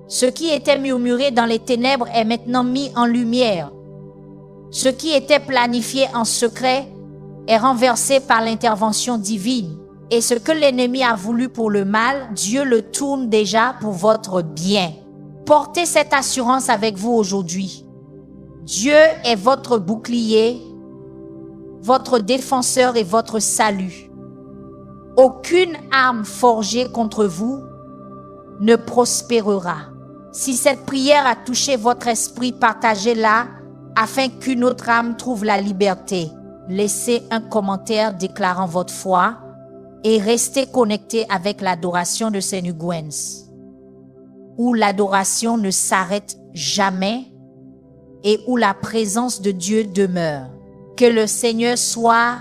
A: Ce qui était murmuré dans les ténèbres est maintenant mis en lumière. Ce qui était planifié en secret est renversé par l'intervention divine. Et ce que l'ennemi a voulu pour le mal, Dieu le tourne déjà pour votre bien. Portez cette assurance avec vous aujourd'hui. Dieu est votre bouclier, votre défenseur et votre salut. Aucune arme forgée contre vous ne prospérera. Si cette prière a touché votre esprit, partagez-la afin qu'une autre âme trouve la liberté. Laissez un commentaire déclarant votre foi et restez connectés avec l'adoration de Saint Huygens, où l'adoration ne s'arrête jamais et où la présence de Dieu demeure. Que le Seigneur soit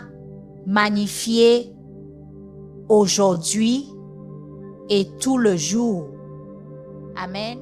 A: magnifié aujourd'hui et tout le jour. Amen.